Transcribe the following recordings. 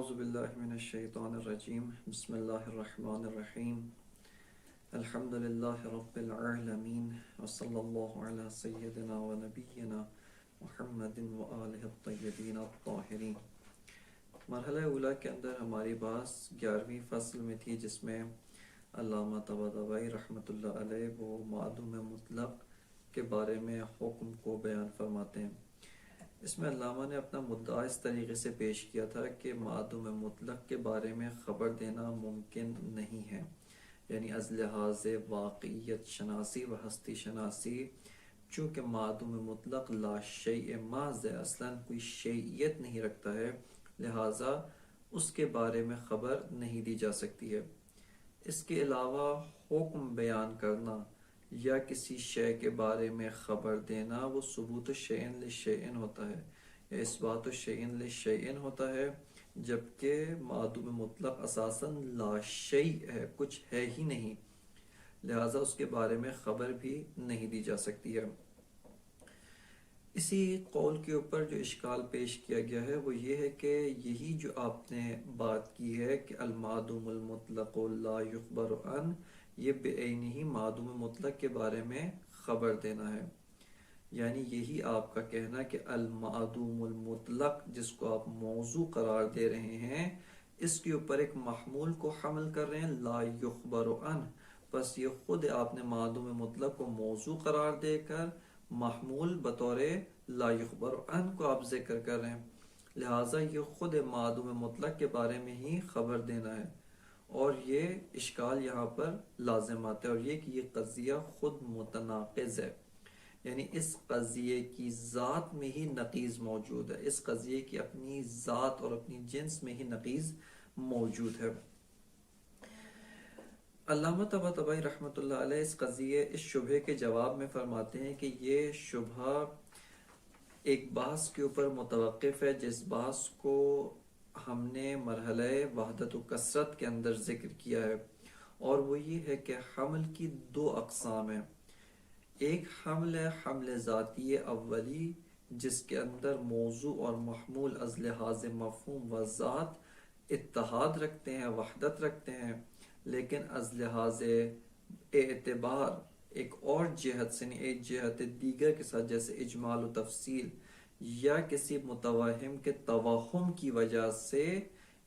اعوذ باللہ من الشیطان الرجیم بسم اللہ الرحمن الرحیم الحمد للہ رب العالمین وصلی اللہ علی سیدنا و نبینا محمد و آلہ الطیبین الطاہرین۔ مرحلہ اولیٰ کے اندر ہماری بحث 11ویں فصل میں تھی، جس میں علامہ طباطبائی رحمۃ اللہ علیہ وہ معدوم مطلق کے بارے میں حکم کو بیان فرماتے ہیں۔ اس میں علامہ نے اپنا مدعا اس طریقے سے پیش کیا تھا کہ معدوم مطلق کے بارے میں خبر دینا ممکن نہیں ہے، یعنی از لحاظ واقعیت شناسی و ہستی شناسی، چونکہ معدوم مطلق لا شیء محض ہے، اصلاً کوئی شیئیت نہیں رکھتا ہے، لہٰذا اس کے بارے میں خبر نہیں دی جا سکتی ہے۔ اس کے علاوہ حکم بیان کرنا یا کسی شے کے بارے میں خبر دینا وہ ثبوت شیئن لشیئن ہوتا ہے یا اثبات شیئن لشیئن ہوتا ہے، جبکہ معدوم مطلق اساساً لا شیء ہے، کچھ ہے ہی نہیں، لہٰذا اس کے بارے میں خبر بھی نہیں دی جا سکتی ہے۔ اسی قول کے اوپر جو اشکال پیش کیا گیا ہے وہ یہ ہے کہ یہی جو آپ نے بات کی ہے کہ المعدوم المطلق لا یخبر عنہ، یہ بعینہ معدوم مطلق کے بارے میں خبر دینا ہے، یعنی یہی آپ کا کہنا کہ المعدوم المطلق جس کو آپ موضوع قرار دے رہے ہیں، اس کے اوپر ایک محمول کو حمل کر رہے ہیں لا یخبر عنہ، بس یہ خود آپ نے معدوم مطلق کو موضوع قرار دے کر محمول بطور لا یخبر عنہ کو آپ ذکر کر رہے ہیں، لہٰذا یہ خود معدوم مطلق کے بارے میں ہی خبر دینا ہے، اور یہ اشکال یہاں پر لازم آتا ہے، اور یہ کہ یہ قضیہ خود متناقض ہے، یعنی اس قضیے کی ذات میں ہی نقیض موجود ہے، اس قضیے کی اپنی ذات اور اپنی جنس میں ہی نقیض موجود ہے۔ علامہ طباطبائی رحمۃ اللہ علیہ اس قضیے اس شبہے کے جواب میں فرماتے ہیں کہ یہ شبہہ ایک بحث کے اوپر متوقف ہے، جس بحث کو ہم نے مرحلہ وحدت و کثرت کے اندر ذکر کیا ہے، اور وہ یہ ہے کہ حمل کی دو اقسام ہیں۔ ایک حمل ہے حمل ذاتی اولی، جس کے اندر موضوع اور محمول از لحاظ مفہوم و ذات اتحاد رکھتے ہیں، وحدت رکھتے ہیں، لیکن از لحاظ اعتبار ایک اور جہت سے، ایک جہت دیگر کے ساتھ، جیسے اجمال و تفصیل یا کسی متوہم کے توہم کی وجہ سے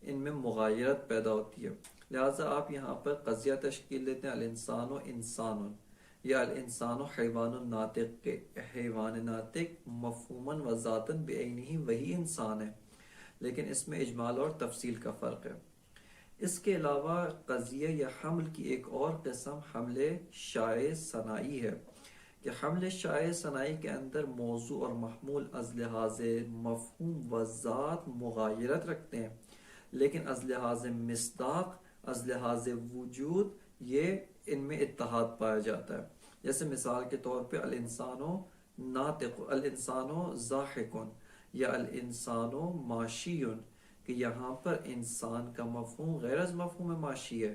ان میں مغایرت پیدا ہوتی ہے، لہٰذا آپ یہاں پر قضیہ تشکیل دیتے ہیں الانسان و انسان، یا الانسان و حیوان ناطق کے حیوان ناطق مفہوماً و ذاتاً بعینہ وہی انسان ہے، لیکن اس میں اجمال اور تفصیل کا فرق ہے۔ اس کے علاوہ قضیہ یا حمل کی ایک اور قسم حمل شائع صناعی ہے، کہ حمل شائع صناعی کے اندر موضوع اور محمول از لحاظ مفہوم و ذات مغایرت رکھتے ہیں، لیکن از لحاظ مصداق، از لحاظ وجود یہ ان میں اتحاد پایا جاتا ہے۔ جیسے مثال کے طور پہ الانسان ناطق، الانسان ضاحک یا الانسان ماشی، کہ یہاں پر انسان کا مفہوم غیر از مفہوم ماشی ہے،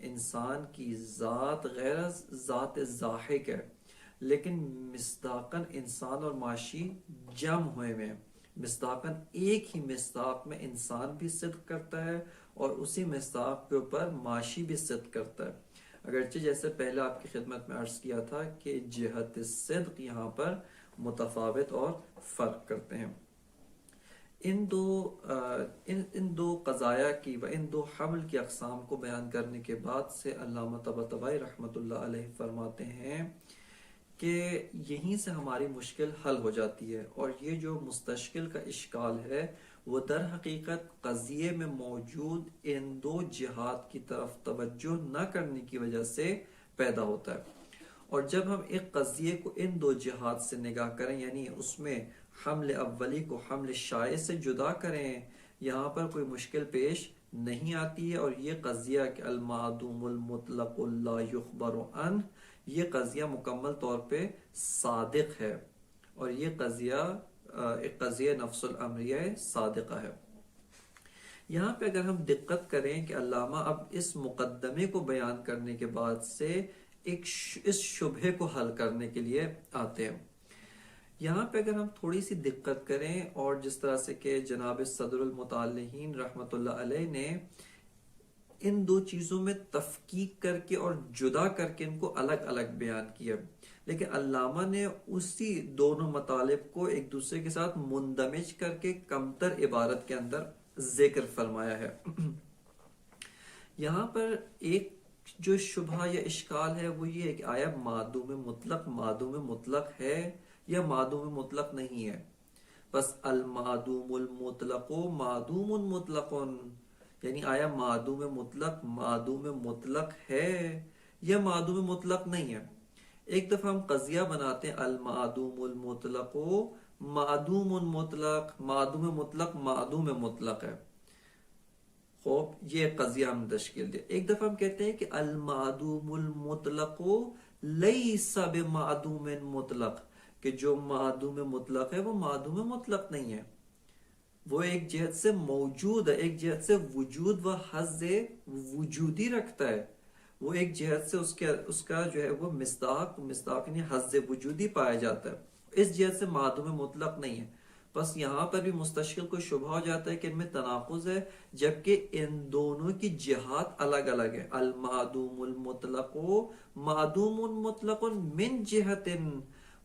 انسان کی ذات غیر از ذات ضاحک ہے، لیکن مصداقاً انسان اور ماشی جمع ہوئے میں، مصداقاً ایک ہی مصداق میں انسان بھی صدق کرتا ہے اور اسی مصداق کے اوپر ماشی بھی صدق کرتا ہے، اگرچہ جیسے پہلے آپ کی خدمت میں عرض کیا تھا کہ جہت صدق یہاں پر متفاوت اور فرق کرتے ہیں۔ ان دو قضایا کی و ان دو حمل کی اقسام کو بیان کرنے کے بعد سے علامہ طباطبائی رحمۃ اللہ علیہ فرماتے ہیں کہ یہیں سے ہماری مشکل حل ہو جاتی ہے، اور یہ جو مستشکل کا اشکال ہے وہ در حقیقت قضیے میں موجود ان دو جہات کی طرف توجہ نہ کرنے کی وجہ سے پیدا ہوتا ہے، اور جب ہم ایک قضیے کو ان دو جہات سے نگاہ کریں، یعنی اس میں حمل اولی کو حمل شائع سے جدا کریں، یہاں پر کوئی مشکل پیش نہیں آتی ہے، اور یہ قضیہ کہ المعدوم المطلق لا یخبر عنہ، یہ قضیہ مکمل طور پہ صادق ہے، اور یہ قضیہ ایک قضیہ نفس الامریہ صادقہ ہے۔ یہاں پہ اگر ہم دقت کریں کہ علامہ اب اس مقدمے کو بیان کرنے کے بعد سے اس شبہے کو حل کرنے کے لیے آتے ہیں۔ یہاں پہ اگر ہم تھوڑی سی دقت کریں اور جس طرح سے کہ جناب صدر المطالعین رحمت اللہ علیہ نے ان دو چیزوں میں تفکیک کر کے اور جدا کر کے ان کو الگ الگ بیان کیا، لیکن علامہ نے اسی دونوں مطالب کو ایک دوسرے کے ساتھ مندمج کر کے کمتر عبارت کے اندر ذکر فرمایا ہے۔ یہاں پر ایک جو شبہ یا اشکال ہے وہ یہ ہے کہ آیا معدوم مطلق ہے یا معدوم مطلق نہیں ہے؟ بس المعدوم المطلق معدوم مطلق، یعنی آیا معدوم مطلق ہے یا معدوم مطلق نہیں ہے؟ ایک دفعہ ہم قضیہ بناتے ہیں المعدوم المطلق معدوم مطلق، معدوم مطلق ہے، خوب یہ قضیہ ہم تشکیل دے۔ ایک دفعہ ہم کہتے ہیں کہ المعدوم المطلق لیس بمعدوم مطلق، کہ جو معدوم مطلق ہے وہ معدوم مطلق نہیں ہے، وہ ایک جہت سے موجود ہے، ایک جہت سے وجود و حظ وجودی رکھتا ہے، وہ ایک جہت سے اس کا جو ہے وہ مصداق یعنی حظ وجودی پایا جاتا ہے، اس جہت سے معدوم مطلق نہیں ہے۔ بس یہاں پر بھی مستشکل کو شبہ ہو جاتا ہے کہ ان میں تناقض ہے، جبکہ ان دونوں کی جہات الگ الگ ہے۔ المعدوم المطلق معدوم مطلق من جہت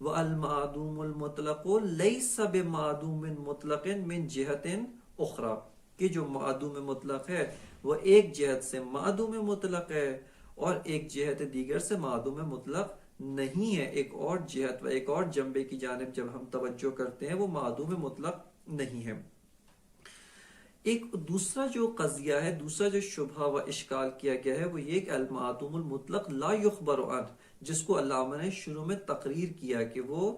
والمعدوم المطلق لیس بمعدوم مطلق من جہت اخرى، کہ جو معدوم مطلق ہے وہ ایک جہت سے معدوم مطلق ہے اور ایک جہت دیگر سے معدوم مطلق نہیں ہے، ایک اور جہت و ایک اور جنبے کی جانب جب ہم توجہ کرتے ہیں وہ معدوم مطلق نہیں ہے۔ ایک دوسرا جو قضیہ ہے، دوسرا جو شبہ و اشکال کیا گیا ہے وہ یہ کہ المعدوم المطلق لا یخبر عنہ، جس کو علامہ نے شروع میں تقریر کیا کہ وہ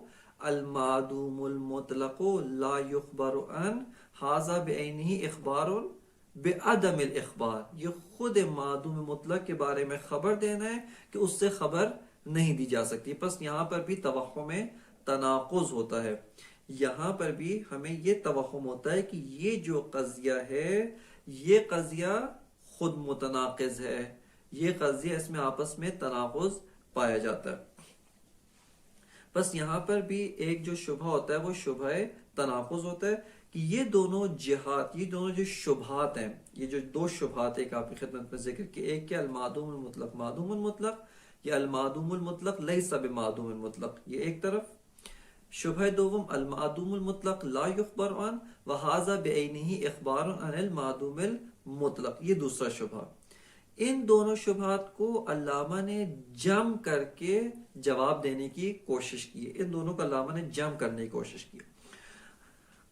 المعدوم المطلق لا یخبر عنہ ھذا بعینہ اخبار بعدم الاخبار، یہ خود معدوم مطلق کے بارے میں خبر دینا ہے کہ اس سے خبر نہیں دی جا سکتی۔ پس یہاں پر بھی توہم تناقض ہوتا ہے، یہاں پر بھی ہمیں یہ توہم ہوتا ہے کہ یہ جو قضیہ ہے یہ قضیہ خود متناقض ہے، یہ قضیہ اس میں آپس میں تناقض پایا جاتا ہے۔ بس یہاں پر بھی ایک جو شبہ ہوتا ہے وہ شبہ تناقض ہوتا ہے کہ یہ دونوں جہات، یہ دونوں جو شبہات ہیں، یہ جو دو شبہات ایک آپ کی خدمت میں ذکر کی، ایک کیا المعدوم المطلق معدوم المطلق یا المعدوم المطلق لیس بمعدوم المطلق، یہ ایک طرف۔ شبہ دوم المعدوم المطلق لا یخبر عنہ وھذا بعینہ اخبار عن المعدوم المطلق، یہ دوسرا شبہ۔ ان دونوں شبہات کو علامہ نے جمع کر کے جواب دینے کی کوشش کی، ان دونوں کو علامہ نے جمع کرنے کی کوشش کی۔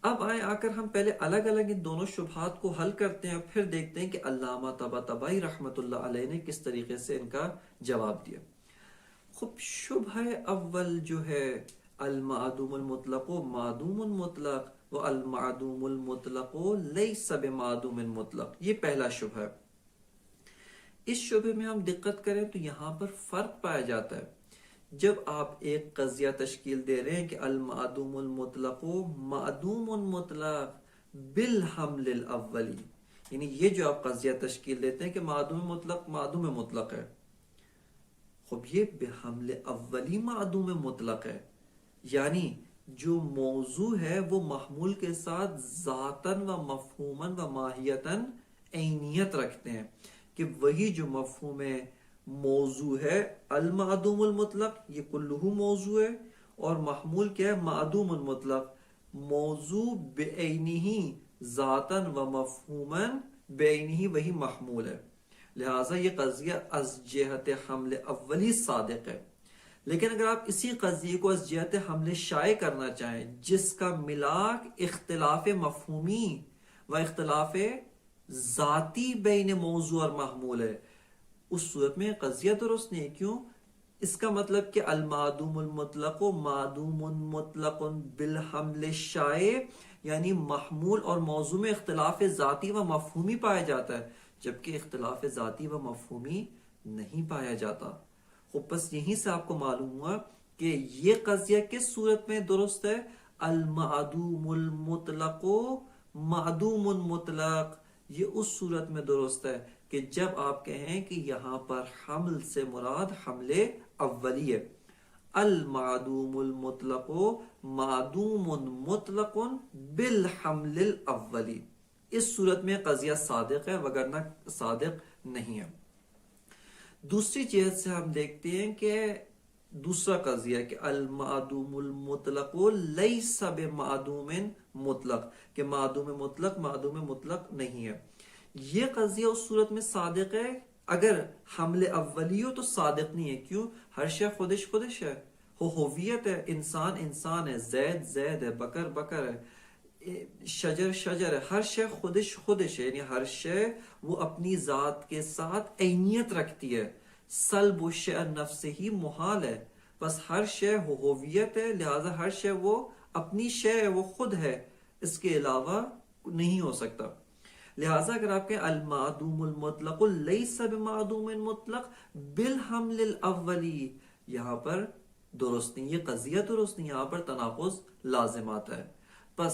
اب آ کر ہم پہلے الگ الگ ان دونوں شبہات کو حل کرتے ہیں اور پھر دیکھتے ہیں کہ علامہ طباطبائی رحمت اللہ علیہ نے کس طریقے سے ان کا جواب دیا۔ خب شبہ اول جو ہے المعدوم المطلق معدوم مطلق و المعدوم المطلق لیس بمعدوم مطلق، یہ پہلا شبہ ہے۔ اس شبہ میں ہم دقت کریں تو یہاں پر فرق پایا جاتا ہے۔ جب آپ ایک قضیہ تشکیل دے رہے ہیں کہ المعدوم المطلق معدوم مطلق بالحمل الاولی، یعنی یہ جو آپ قضیہ تشکیل دیتے ہیں کہ معدوم مطلق ہے، خب یہ بحمل اولی معدوم مطلق ہے، یعنی جو موضوع ہے وہ محمول کے ساتھ ذاتاً و مفہوماً و ماہیتاً عینیت رکھتے ہیں، کہ وہی جو مفہوم موضوع ہے المعدوم المطلق یہ کلہ موضوع ہے، اور محمول کیا ہے معدوم المطلق، موضوع بعینہ ذاتاً و مفہوماً بعینہ وہی محمول ہے، لہٰذا یہ قضیہ از جہت حمل اولی صادق ہے۔ لیکن اگر آپ اسی قضیے کو از جہت حمل شائع کرنا چاہیں جس کا ملاک اختلاف مفہومی و اختلاف ذاتی بین موضوع اور محمول ہے، اس صورت میں قضیہ درست نہیں۔ کیوں؟ اس کا مطلب کہ المعدوم المطلق معدوم مطلق بالحمل الشائع، یعنی محمول اور موضوع میں اختلاف ذاتی و مفہومی پایا جاتا ہے، جبکہ اختلاف ذاتی و مفہومی نہیں پایا جاتا۔ خب بس یہیں سے آپ کو معلوم ہوا کہ یہ قضیہ کس صورت میں درست ہے، المعدوم المطلق معدوم مطلق، یہ اس صورت میں درست ہے کہ جب آپ کہیں کہ یہاں پر حمل سے مراد حمل اولی ہے۔ المعدوم المطلق معدوم مطلق بالحمل الاولی. اس صورت میں قضیہ صادق ہے وگرنہ صادق نہیں ہے. دوسری جہت سے ہم دیکھتے ہیں کہ دوسرا قضیہ کہ المعدوم المطلق لیس بمعدوم مطلق، کہ معدوم مطلق نہیں ہے. یہ قضیہ اس صورت میں صادق ہے اگر حمل اولی ہو تو صادق نہیں ہے. کیوں؟ ہر شے خودش ہے، ہوویت ہے، انسان ہے، زید ہے، بکر ہے، شجر ہے، ہر شے خودش ہے. یعنی ہر شے وہ اپنی ذات کے ساتھ عینیت رکھتی ہے. سلب الشیء نفسہ ہی محال ہے. بس ہر شے ہوویت ہے، لہذا ہر شے وہ اپنی شے ہے، وہ خود ہے، اس کے علاوہ نہیں ہو سکتا. لہٰذا اگر آپ کہیں المعدوم المطلق لیس بمعدوم مطلق بالحمل الاولی، یہاں پر درست نہیں، یہ قضیہ درست نہیں، یہاں پر تناقض لازم آتا ہے. پس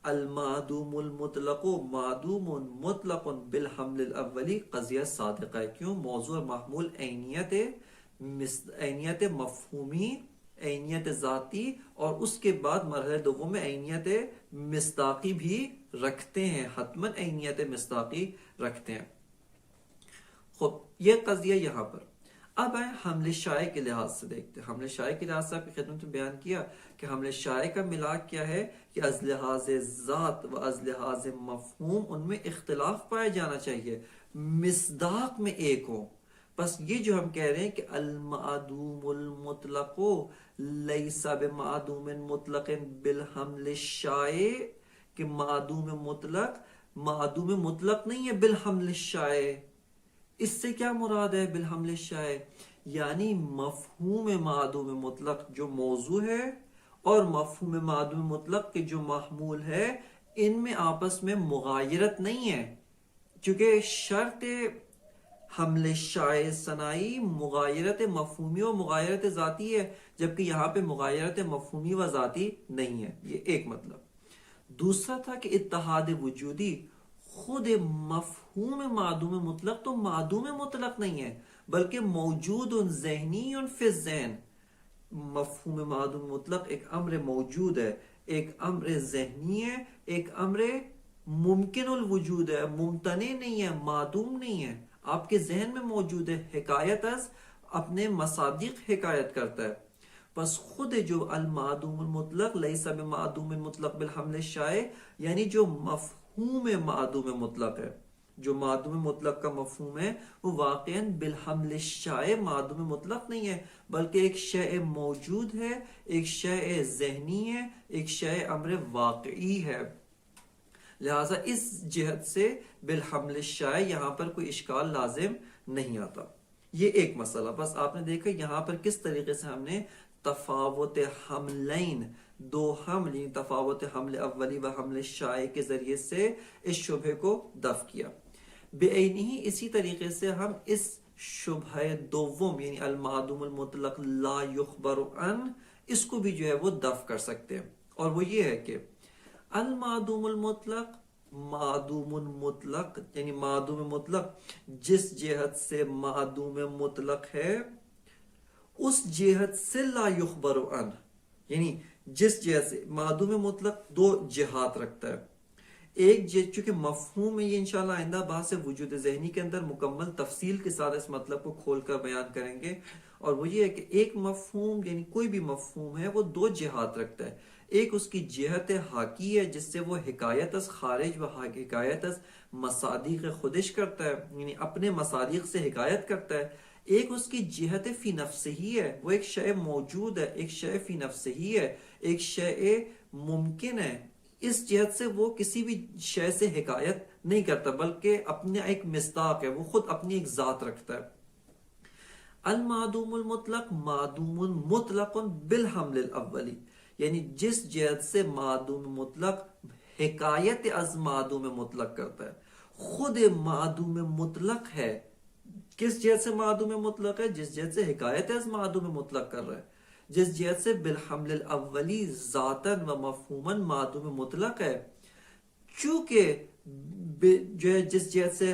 المعدوم المطلق معدوم مطلق بالحمل الاولی قضیہ صادقہ ہے. کیوں؟ موضوع محمول عینیت مفہومی، عینیت ذاتی، اور اس کے بعد مرحلہ دوم میں عینیت مصداقی بھی رکھتے ہیں، حتماً عینیت مصداقی رکھتے ہیں. خب یہ قضیہ یہاں پر. اب آئیں حمل شائع کے لحاظ سے دیکھتے ہیں. حمل شائع کے لحاظ سے آپ کی خدمت میں بیان کیا کہ حمل شائع کا ملاک کیا ہے کہ از لحاظ ذات و از لحاظ مفہوم ان میں اختلاف پایا جانا چاہیے، مصداق میں ایک ہو. بس یہ جو ہم کہہ رہے ہیں کہ المعدوم المطلق لیس بمعدوم مطلق بالحمل الشائع، کہ معدوم مطلق نہیں ہے بالحمل الشائع. اس سے کیا مراد ہے بالحمل الشائع؟ یعنی مفہوم معدوم مطلق جو موضوع ہے اور مفہوم معدوم مطلق کے جو محمول ہے، ان میں آپس میں مغایرت نہیں ہے. چونکہ شرط حمل شائع ثنائی مغایرت مفہومی و مغایرت ذاتی ہے، جبکہ یہاں پہ مغایرت مفہومی و ذاتی نہیں ہے. یہ ایک مطلب. دوسرا تھا کہ اتحاد وجودی، خود مفہوم معدوم مطلق تو معدوم مطلق نہیں ہے بلکہ موجود ذہنی فی الذہن. مفہوم معدوم مطلق ایک امر موجود ہے، ایک امر ذہنی ہے، ایک امر ممکن الوجود ہے، ممتنع نہیں ہے، معدوم نہیں ہے، آپ کے ذہن میں موجود ہے. حکایت از اپنے مصادیق حکایت کرتا ہے. پس خود جو المعدوم المطلق لیس بمعدوم مطلق بالحمل الشائع، یعنی جو مفہوم معدوم مطلق ہے، جو معدوم مطلق کا مفہوم ہے، وہ واقعاً بالحمل الشائع معدوم مطلق نہیں ہے بلکہ ایک شیء موجود ہے، ایک شیء ذہنی ہے، ایک شیء امر واقعی ہے. لہٰذا اس جہت سے بالحمل الشائع یہاں پر کوئی اشکال لازم نہیں آتا. یہ ایک مسئلہ. بس آپ نے دیکھا یہاں پر کس طریقے سے ہم نے تفاوت حملین، دو حمل، یعنی تفاوت حمل اولی و حمل شائع کے ذریعے سے اس شبہ کو دفع کیا. بعینہ اسی طریقے سے ہم اس شبہ دوم یعنی المعدوم المطلق لا یخبر عن، اس کو بھی جو ہے وہ دفع کر سکتے ہیں. اور وہ یہ ہے کہ المعدوم المطلق معدوم مطلق، یعنی معدوم مطلق جس جہت سے معدوم مطلق ہے اس جہت سے لا یخبر عنہ، یعنی جس جہت سے معدوم مطلق دو جہات رکھتا ہے. ایک جہت چونکہ مفہوم ہے، یہ انشاءاللہ آئندہ بحث وجود ذہنی کے اندر مکمل تفصیل کے ساتھ اس مطلب کو کھول کر بیان کریں گے. اور وہ یہ ہے کہ ایک مفہوم یعنی کوئی بھی مفہوم ہے وہ دو جہات رکھتا ہے. ایک اس کی جہت حاکی ہے جس سے وہ حکایت از خارج و حکایت از مصادیق خودش کرتا ہے، یعنی اپنے مصادیق سے حکایت کرتا ہے. ایک اس کی جہت فی نفس ہی ہے، وہ ایک شے موجود ہے، ایک شے فی نفس ہی ہے، ایک شے ممکن ہے. اس جہت سے وہ کسی بھی شے سے حکایت نہیں کرتا بلکہ اپنا ایک مصداق ہے، وہ خود اپنی ایک ذات رکھتا ہے. المعدوم المطلق معدوم مطلق بالحمل الاولی، یعنی جس جہت سے معدوم مطلق حکایت از معدوم مطلق کرتا ہے، خود معدوم مطلق ہے. کس جہت سے معدوم مطلق ہے؟ جس جہت سے حکایت از معدوم مطلق کر رہا ہے، جس جہت سے بالحمل الاولی ذاتاً و مفہوماً معدوم مطلق ہے. چونکہ جو ہے جس جہت سے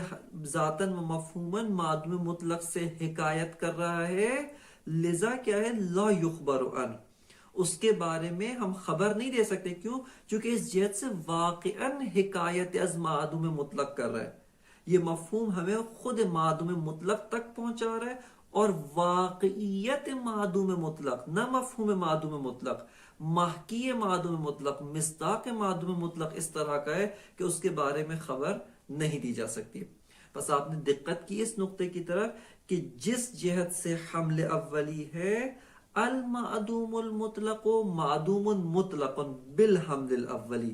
ذاتاً و مفہوماً معدوم مطلق سے حکایت کر رہا ہے، لذا کیا ہے لا یخبر عن، اس کے بارے میں ہم خبر نہیں دے سکتے. کیوں؟ چونکہ اس جہت سے واقعاً حکایت از معدوم مطلق کر رہا ہے. یہ مفہوم ہمیں خود معدوم مطلق تک پہنچا رہا ہے، اور واقعیت معدوم مطلق، نہ مفہوم معدوم مطلق، محکی معدوم مطلق، مصداق معدوم مطلق اس طرح کا ہے کہ اس کے بارے میں خبر نہیں دی جا سکتی. بس آپ نے دقت کی اس نقطے کی طرف کہ جس جہت سے حمل اولی ہے، المعدوم المطلق معدوم مطلق بالحمل الاولی.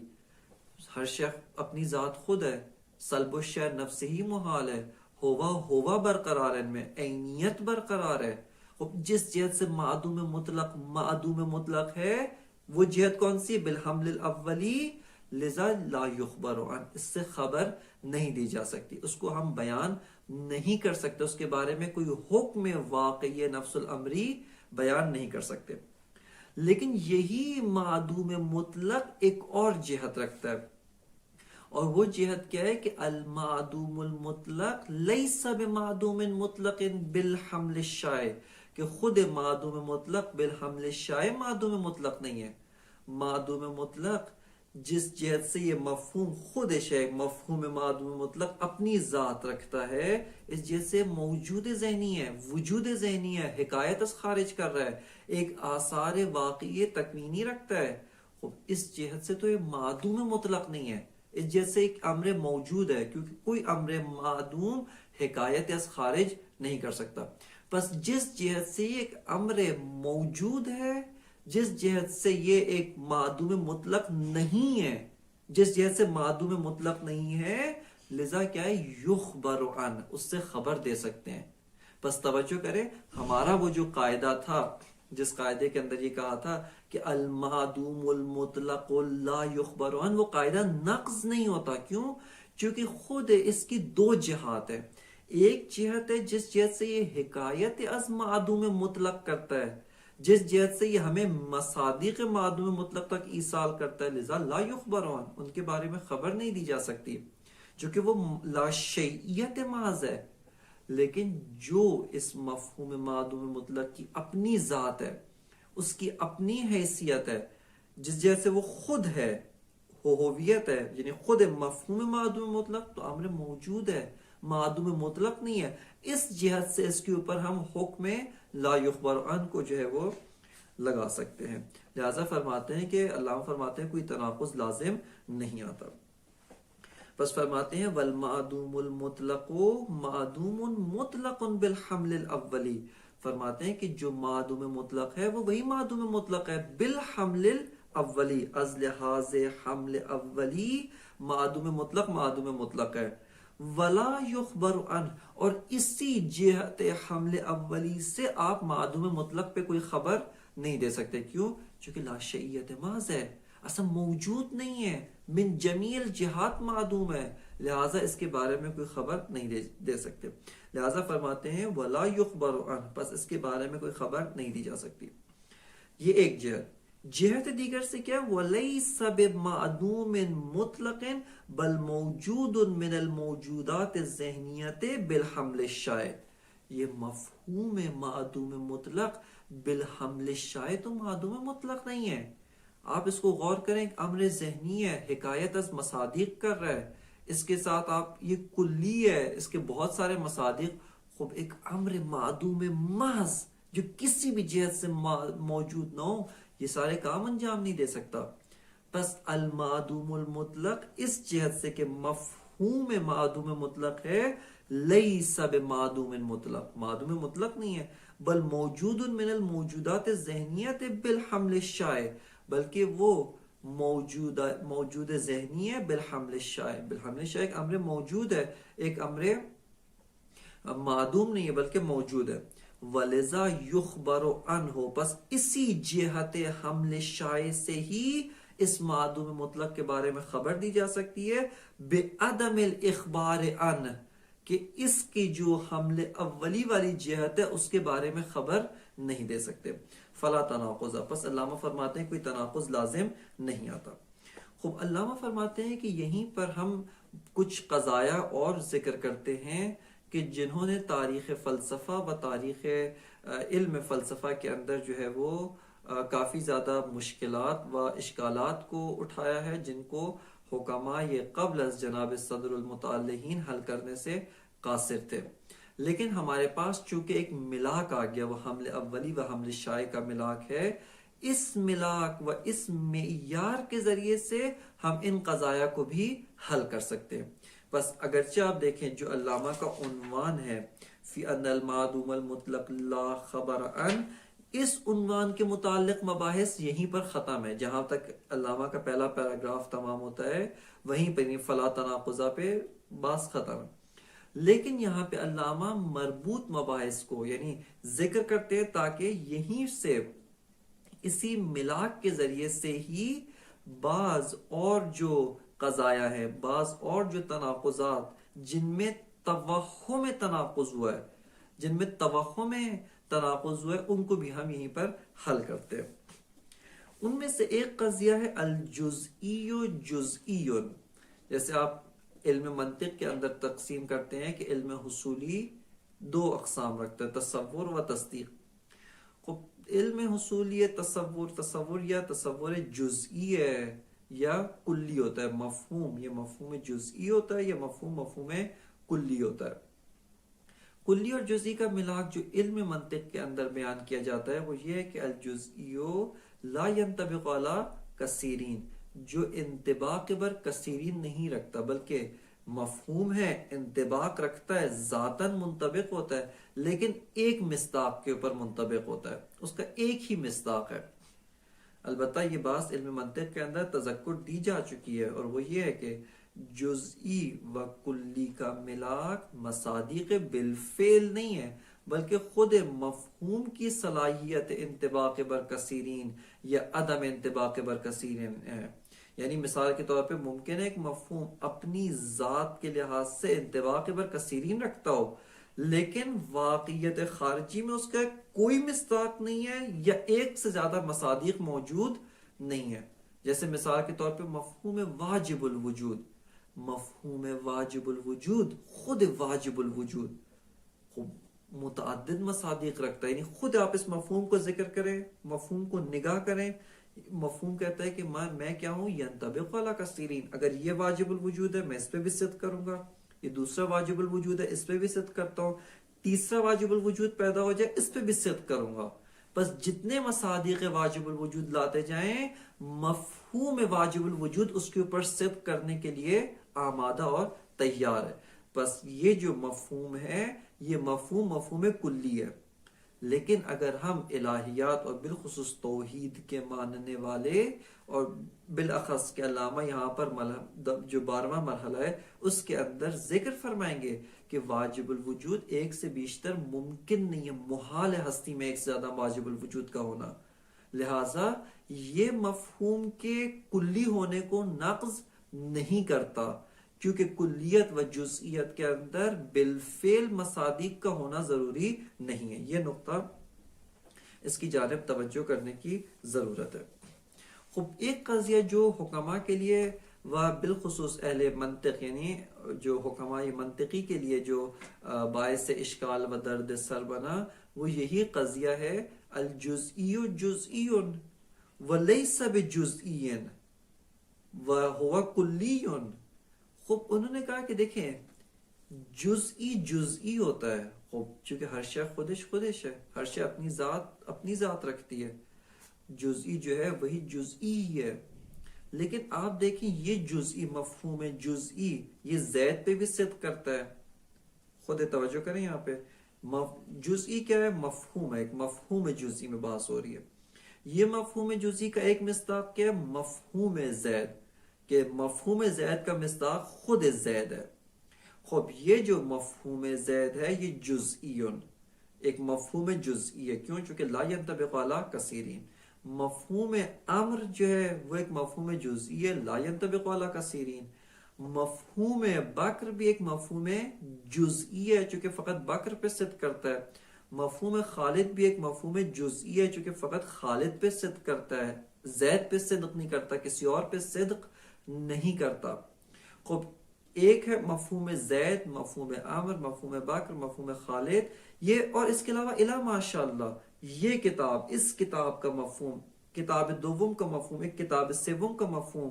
ہر شخص اپنی ذات خود ہے، سلب الشیء نفس ہی محال ہے، ہوا برقرار ہے، ان میں عینیت برقرار ہے. جس جہت سے معدوم مطلق ہے، وہ جہت کون سی؟ بالحمل الاولی، لذا لا یخبر عن، اس سے خبر نہیں دی جا سکتی، اس کو ہم بیان نہیں کر سکتے، اس کے بارے میں کوئی حکم واقعی نفس الامری بیان نہیں کر سکتے. لیکن یہی معدوم مطلق ایک اور جہت رکھتا ہے، اور وہ جہت کیا ہے کہ المعدوم المطلق لیس بمعدوم مطلق بالحمل الشائع، کہ خود معدوم مطلق بالحمل الشائع معدوم مطلق نہیں ہے. معدوم مطلق جس جہت سے یہ مفہوم خود شے، مفہوم معدوم مطلق اپنی ذات رکھتا ہے، اس جہت سے موجود ذہنی ہے، وجود ذہنی ہے، حکایت از خارج کر رہا ہے، ایک آثار واقعی تکوینی رکھتا ہے. اس جہت سے تو یہ معدوم مطلق نہیں ہے، اس جہت سے ایک امر موجود ہے، کیونکہ کوئی امر معدوم حکایت از خارج نہیں کر سکتا. بس جس جہت سے یہ ایک امر موجود ہے، جس جہت سے یہ ایک معدوم مطلق نہیں ہے، جس جہت سے معدوم مطلق نہیں ہے، لذا کیا ہے؟ یخبر عن، اس سے خبر دے سکتے ہیں. بس توجہ کریں، ہمارا وہ جو قاعدہ تھا، جس قاعدے کے اندر یہ کہا تھا کہ المعدوم المطلق لا یخبر عن، وہ قاعدہ نقض نہیں ہوتا. کیوں؟ چونکہ خود اس کی دو جہات ہیں. ایک جہت ہے جس جہت سے یہ حکایت از معدوم مطلق کرتا ہے، جس جہت سے یہ ہمیں مصادیق معدوم مطلق تک ایصال کرتا ہے، لذا لا یخبر عن، ان کے بارے میں خبر نہیں دی جا سکتی، جو کہ وہ لا شیعیت محض ہے. لیکن جو اس مفہوم معدوم مطلق کی اپنی ذات ہے، اس کی اپنی حیثیت ہے، جس جہت سے وہ خود ہے، ہوویت ہے، یعنی خود مفہوم معدوم مطلق، تو امر موجود ہے، معدوم مطلق نہیں ہے. اس جہت سے اس کے اوپر ہم حکم لا یخبر عن کو جو ہے وہ لگا سکتے ہیں. لہذا فرماتے ہیں کہ علامہ فرماتے ہیں کوئی تناقض لازم نہیں آتا. بس فرماتے ہیں والمعدوم المطلق معدوم مطلق بالحمل الاولی، فرماتے ہیں کہ جو معدوم مطلق ہے وہ وہی معدوم مطلق ہے بالحمل الاولی، از لحاظ حمل اولی معدوم مطلق ہے. ولا یخبر عن، اور اسی جہت حمل اولی سے آپ معدوم مطلق پہ کوئی خبر نہیں دے سکتے. کیوں؟ چونکہ لا شیعیت محض ہے، اصلا موجود نہیں ہے، من جمیع الجہات معدوم ہے، لہٰذا اس کے بارے میں کوئی خبر نہیں دے سکتے. لہٰذا فرماتے ہیں ولا یخبر عن، پس اس کے بارے میں کوئی خبر نہیں دی جا سکتی. یہ ایک جہت دیگر سے کیا؟ وَلَيْسَ بِمَعْدُومٍ مُطْلَقٍ بل موجود من الموجودات الذہنیت بالحمل الشائع. یہ مفہوم معدوم مطلق بالحمل الشائع تو معدوم مطلق نہیں ہے. آپ اس کو غور کریں، امر ذہنی ہے، حکایت از مصادیق کر رہا ہے، اس کے ساتھ آپ یہ کلی ہے، اس کے بہت سارے مصادیق. خوب ایک امر معدوم محض جو کسی بھی جہت سے موجود نہ ہو، یہ سارے کام انجام نہیں دے سکتا. بس المعدوم المطلق اس جہت سے کہ مفہوم معدوم مطلق ہے، لیس بمعدوم مطلق، معدوم مطلق نہیں ہے، بل موجود من الموجودات الذہنیت بالحمل الشائع، بلکہ وہ موجود ذہنی ہے بالحمل الشائع. بالحمل الشائع ایک امر موجود ہے، ایک امر معدوم نہیں ہے بلکہ موجود ہے. وَلِذَا يُخْبَرُ عَنْهُ، پس اسی جہت حمل شائع سے ہی اس معدوم مطلق کے بارے میں خبر دی جا سکتی ہے، بِعَدَمِ الْإِخْبَارِ عَنْ، کہ اس کی جو حمل اولی والی جہت ہے اس کے بارے میں خبر نہیں دے سکتے. فلا تناقض، پس علامہ فرماتے ہیں کوئی تناقض لازم نہیں آتا. خوب علامہ فرماتے ہیں کہ یہیں پر ہم کچھ قضایا اور ذکر کرتے ہیں کہ جنہوں نے تاریخ فلسفہ و تاریخ علم فلسفہ کے اندر جو ہے وہ کافی زیادہ مشکلات و اشکالات کو اٹھایا ہے، جن کو حکماء یہ قبل از جناب صدر المتعلقین حل کرنے سے قاصر تھے۔ لیکن ہمارے پاس چونکہ ایک ملاک آ گیا، وہ حمل اولی و حمل شائع کا ملاک ہے، اس ملاک و اس معیار کے ذریعے سے ہم ان قضایا کو بھی حل کر سکتے ہیں۔ بس اگرچہ آپ دیکھیں جو علامہ کا عنوان ہے فی ان المعدوم المطلق لا خبر ان، اس عنوان کے متعلق مباحث یہیں پر ختم ہے۔ جہاں تک علامہ کا پہلا پیراگراف تمام ہوتا ہے وہیں پر فلا تناقضہ پہ بات ختم ہے۔ لیکن یہاں پہ علامہ مربوط مباحث کو یعنی ذکر کرتے ہیں تاکہ یہیں سے اسی ملاک کے ذریعے سے ہی بعض اور جو قضایا ہے، بعض اور جو تناقضات جن میں توہم تناقض ہوا ہے، ان کو بھی ہم یہیں پر حل کرتے ہیں۔ ان میں سے ایک قضیہ ہے الجزئی جزئی، جیسے آپ علم منطق کے اندر تقسیم کرتے ہیں کہ علم حصولی دو اقسام رکھتا ہے، تصور و تصدیق۔ علم حصولی تصور یا تصور جزئی ہے یا کلی ہوتا ہے، مفہوم یہ مفہوم جزئی ہوتا ہے یا مفہوم کلی ہوتا ہے۔ کلی اور جزئی کا ملاک جو علم منطق کے اندر بیان کیا جاتا ہے وہ یہ ہے کہ الجزئی لا ينطبق علی کثیرین، جو انطباق بر کثیرین نہیں رکھتا بلکہ مفہوم ہے، انطباق رکھتا ہے، ذاتاً منطبق ہوتا ہے، لیکن ایک مصداق کے اوپر منطبق ہوتا ہے، اس کا ایک ہی مصداق ہے۔ البتہ یہ بات علم منطق کے اندر تذکر دی جا چکی ہے، اور وہ یہ ہے کہ جزئی و کلی کا ملاک مصادیق بالفعل نہیں ہے، بلکہ خود مفہوم کی صلاحیت انطباق بر کثیرین یا عدم انطباق بر کثیرین ہے۔ یعنی مثال کے طور پہ ممکن ہے ایک مفہوم اپنی ذات کے لحاظ سے انطباق بر کثیرین رکھتا ہو، لیکن واقعیت خارجی میں اس کا کوئی مصداق نہیں ہے یا ایک سے زیادہ مصادیق موجود نہیں ہے۔ جیسے مثال کے طور پہ مفہوم واجب الوجود، خود واجب الوجود متعدد مصادیق رکھتا ہے، یعنی خود آپ اس مفہوم کو ذکر کریں، مفہوم کو نگاہ کریں، مفہوم کہتا ہے کہ میں کیا ہوں، ینطبق علی کثیرین، اگر یہ واجب الوجود ہے میں اس پہ بھی صدق کروں گا، یہ دوسرا واجب الوجود ہے اس پہ بھی صدق کرتا ہوں، تیسرا واجب الوجود پیدا ہو جائے اس پہ بھی صدق کروں گا۔ بس جتنے مصادیق واجب الوجود لاتے جائیں، مفہوم واجب الوجود اس کے اوپر صدق کرنے کے لیے آمادہ اور تیار ہے۔ بس یہ جو مفہوم ہے یہ مفہوم کلی ہے۔ لیکن اگر ہم الہیات اور بالخصوص توحید کے ماننے والے اور بالاخص کے علامہ یہاں پر جو 12واں مرحلہ ہے اس کے اندر ذکر فرمائیں گے کہ واجب الوجود ایک سے بیشتر ممکن نہیں ہے، محال ہے ہستی میں ایک سے زیادہ واجب الوجود کا ہونا، لہٰذا یہ مفہوم کے کلی ہونے کو نقض نہیں کرتا، کیونکہ کلیت و جزئیت کے اندر بالفعل مصادیق کا ہونا ضروری نہیں ہے۔ یہ نقطہ اس کی جانب توجہ کرنے کی ضرورت ہے۔ خب ایک قضیہ جو حکماء کے لیے و بالخصوص اہل منطق یعنی جو حکماء منطقی کے لیے جو باعث اشکال و درد سر بنا، وہ یہی قضیہ ہے الجزئی جزئی ولیس بجزئی وہو کلی۔ خوب انہوں نے کہا کہ دیکھیں جزئی جزئی ہوتا ہے، خوب چونکہ ہر شے خودش ہے، ہر شے اپنی ذات رکھتی ہے، جزئی جو ہے وہی جزئی ہی ہے۔ لیکن آپ دیکھیں یہ جزئی مفہوم جزئی یہ زید پہ بھی صدق کرتا ہے۔ خود توجہ کریں یہاں پہ جزئی کیا ہے، مفہوم ہے، ایک مفہوم جزئی میں بحث ہو رہی ہے۔ یہ مفہوم جزئی کا ایک مصداق کیا ہے، مفہوم زید، کہ مفہوم زید کا مصداق خود زید ہے۔ خب یہ جو مفہوم زید ہے یہ جزئی ایک مفہوم جزئی ہے، کیوں؟ چونکہ لا ينطبق علی کثیرین۔ مفہوم امر جو ہے وہ ایک مفہوم جزئی ہے، لا ينطبق علی کثیرین۔ مفہوم بکر بھی ایک مفہوم جزئی ہے چونکہ فقط بکر پہ صدق کرتا ہے۔ مفہوم خالد بھی ایک مفہوم جزئی ہے چونکہ فقط خالد پہ صدق کرتا ہے، زید پہ صدق نہیں کرتا، کسی اور پہ صدق نہیں کرتا۔ خب ایک ہے مفہوم زید، مفہوم عامر، مفہوم بکر، مفہوم خالد، یہ اور اس کے علاوہ الا ماشاء اللہ یہ کتاب، اس کتاب کا مفہوم، کتاب دوم کا مفہوم، ایک کتاب سوم کا مفہوم،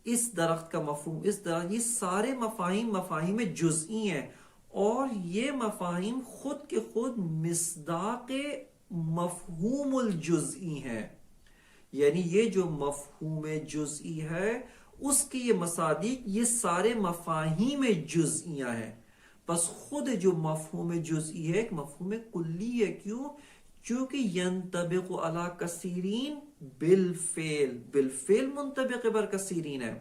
اس درخت کا مفہوم، اس درخت، یہ سارے مفاہیم جزئی ہیں، اور یہ مفاہیم خود کے خود مصداق مفہوم الجزئی ہیں، یعنی یہ جو مفہوم جزئی ہے اس کی یہ مصادیق یہ سارے مفاہیم جزئیاں ہیں. پس خود جو مفہوم جزئی ہے ایک مفہوم کلی ہے. کیوں؟ چونکہ ینطبق علی کثیرین بالفعل، بالفعل منطبق بر کثیرین ہے،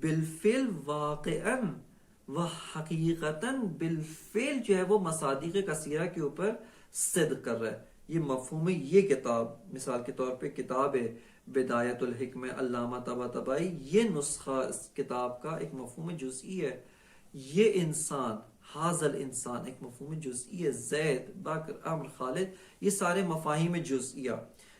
بالفعل واقعا و حقیقتاً بالفعل جو ہے وہ مصادیق کثیرہ کے اوپر صدق کر رہا ہے. یہ مفہوم یہ کتاب مثال کے طور پہ کتاب بدایت الحکمہ علامہ طباطبائی، یہ نسخہ اس کتاب کا ایک مفہوم جزئی ہے. یہ انسان، حاضل انسان ایک مفہوم جزئی ہے. زید، بکر، عمر، خالد، یہ سارے مفاہیم جزئیہ،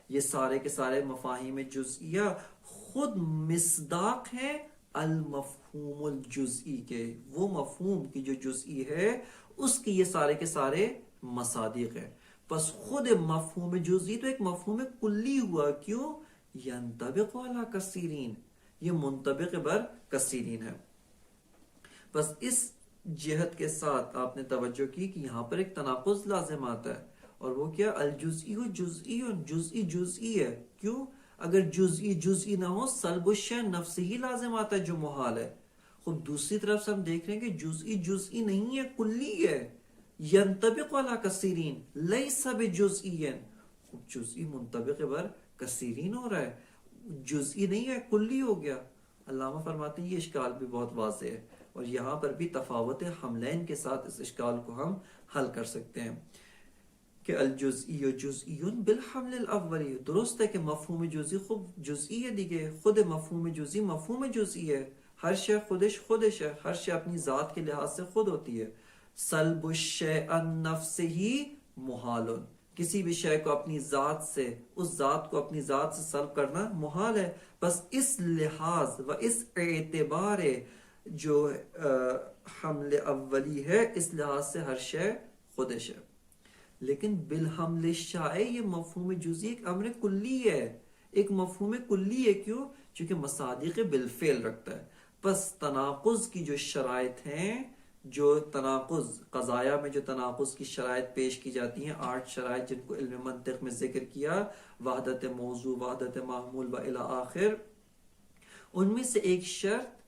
یہ سارے کے سارے مفاہیم جزئیہ خود مصداق ہیں المفہوم الجزئی کے. وہ مفہوم کی جو جزئی ہے اس کی یہ سارے کے سارے مصادیق ہیں. پس خود مفہوم جزئی تو ایک مفہوم کلی ہوا. کیوں؟ ینطبق علی کثیرین، یہ منطبق بر کثیرین ہے. بس اس جہت کے ساتھ آپ نے توجہ کی کہ یہاں پر ایک تناقض لازم آتا ہے، اور وہ کیا؟ الجزئی جزئی، جزئی جزئی ہے. کیوں؟ اگر جزئی جزئی نہ ہو سلب الشیء نفس ہی لازم آتا ہے جو محال ہے. خود دوسری طرف سے ہم دیکھ رہے ہیں کہ جزئی جزئی نہیں ہے، کلی ہے. ینطبق علی کثیرین لیس بجزئی، خود جزئی منطبق بر کثیرین ہو رہا ہے، جزئی نہیں ہے، کلی ہو گیا. علامہ فرماتے ہیں یہ اشکال بھی بہت واضح ہے، اور یہاں پر بھی تفاوت حملین کے ساتھ اس اشکال کو ہم حل کر سکتے ہیں کہ الجزئی جزئی بالحمل الاولی. درست ہے کہ مفہوم جزئی خود جزئی ہے دیگه، خود مفہوم جزئی ہے. ہر شے خودش ہے، ہر شے اپنی ذات کے لحاظ سے خود ہوتی ہے. سلب الشیء عن نفسه محال، کسی بھی شے کو اپنی ذات سے، اس ذات کو اپنی ذات سے سلب کرنا محال ہے. بس اس لحاظ و اس اعتبار جو حمل اولی ہے اس لحاظ سے ہر شے خودش ہے. لیکن بالحمل الشائع یہ مفہوم جزئی ایک امر کلی ہے، ایک مفہوم کلی ہے. کیوں؟ چونکہ مصادیق بالفعل رکھتا ہے. پس تناقض کی جو شرائط ہیں، جو تناقض قضایا میں جو تناقض کی شرائط پیش کی جاتی ہیں، 8 شرائط جن کو علم منطق میں ذکر کیا، وحدت موضوع، وحدت معمول و الی آخر، ان میں سے ایک شرط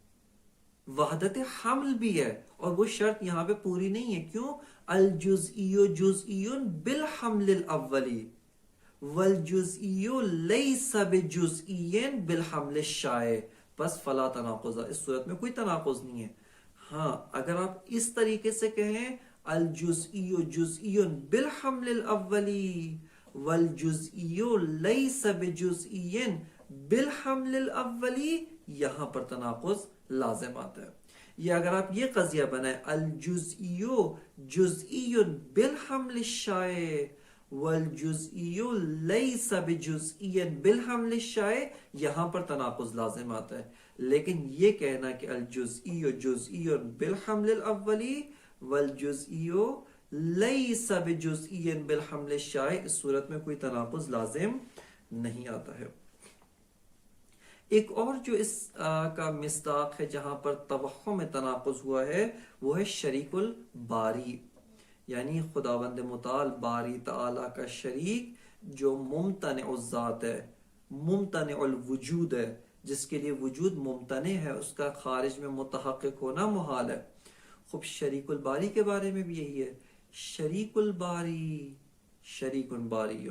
وحدت حمل بھی ہے، اور وہ شرط یہاں پہ پوری نہیں ہے. کیوں؟ الجزئی جزئی بالحمل الاولی والجزئی لیس بجزئی بالحمل الشائع. بس فلا تناقض، اس صورت میں کوئی تناقض نہیں ہے. ہاں اگر آپ اس طریقے سے کہیں الجزئی جزئی بالحمل الاولی والجزئی لیس بجزئی بالحمل الاولی، یہاں پر تناقض لازم آتا ہے. یا اگر آپ یہ قضیہ بنائیں الجزئی جزئی بالحمل الشائع والجزئی لیس بجزئی بالحمل الشائع، یہاں پر تناقض لازم آتا ہے. لیکن یہ کہنا کہ الجزئی جزئی بالحمل الاولی والجزئی لیس بجزئی بالحمل الشائع، اس صورت میں کوئی تناقض لازم نہیں آتا ہے. ایک اور جو اس کا مصداق ہے جہاں پر توہم تناقض ہوا ہے وہ ہے شریک الباری، یعنی خداوند متعال باری تعالی کا شریک جو ممتنع الذات ہے، ممتنع الوجود ہے، جس کے لیے وجود ممتنع ہے، اس کا خارج میں متحقق ہونا محال ہے. خوب شریک الباری کے بارے میں بھی یہی ہے. شریک الباری شریک باری،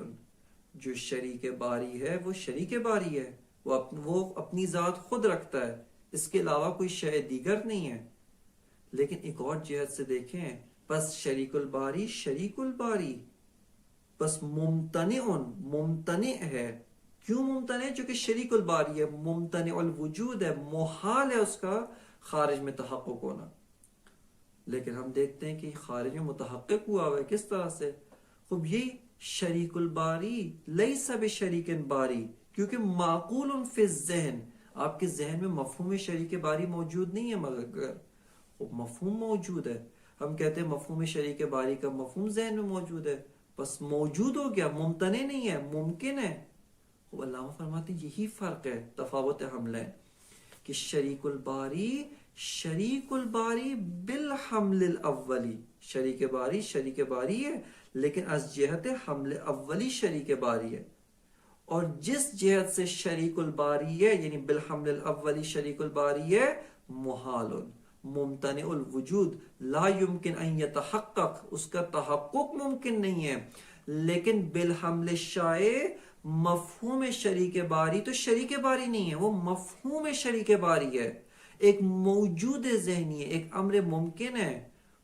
جو شریک باری ہے وہ شریک باری ہے، وہ اپنی ذات خود رکھتا ہے، اس کے علاوہ کوئی شے دیگر نہیں ہے. لیکن ایک اور جہت سے دیکھیں، پس شریک الباری شریک الباری، پس ممتنع ہے. کیوں ممتنع؟ چونکہ شریک الباری ہے، ممتنع الوجود ہے، محال ہے اس کا خارج میں تحقق ہونا. لیکن ہم دیکھتے ہیں کہ خارج میں متحقق ہوا ہے. کس طرح سے؟ خب یہی شریک الباری لیس بشریک باری، کیونکہ معقول فی الذہن، آپ کے ذہن میں مفہوم شریک باری موجود نہیں ہے، مگر وہ مفہوم موجود ہے. ہم کہتے ہیں مفہوم شریک باری کا مفہوم ذہن میں موجود ہے، بس موجود ہو گیا، ممتنع نہیں ہے، ممکن ہے. وہ علامہ فرماتے ہیں یہی فرق ہے، تفاوت حملہ ہے کہ شریک الباری بالحمل الاولی، شریک باری ہے لیکن از جہت حمل اولی شریک باری ہے. اور جس جہت سے شریک الباری ہے یعنی بالحمل الاولی شریک الباری ہے، محال ممتنع الوجود، لا يمکن ان يتحقق، اس کا تحقق ممکن نہیں ہے. لیکن بالحمل الشائع، مفہوم شریک باری تو شریک باری نہیں ہے، وہ مفہوم شریک باری ہے، ایک موجود ذہنی ہے، ایک امر ممکن ہے.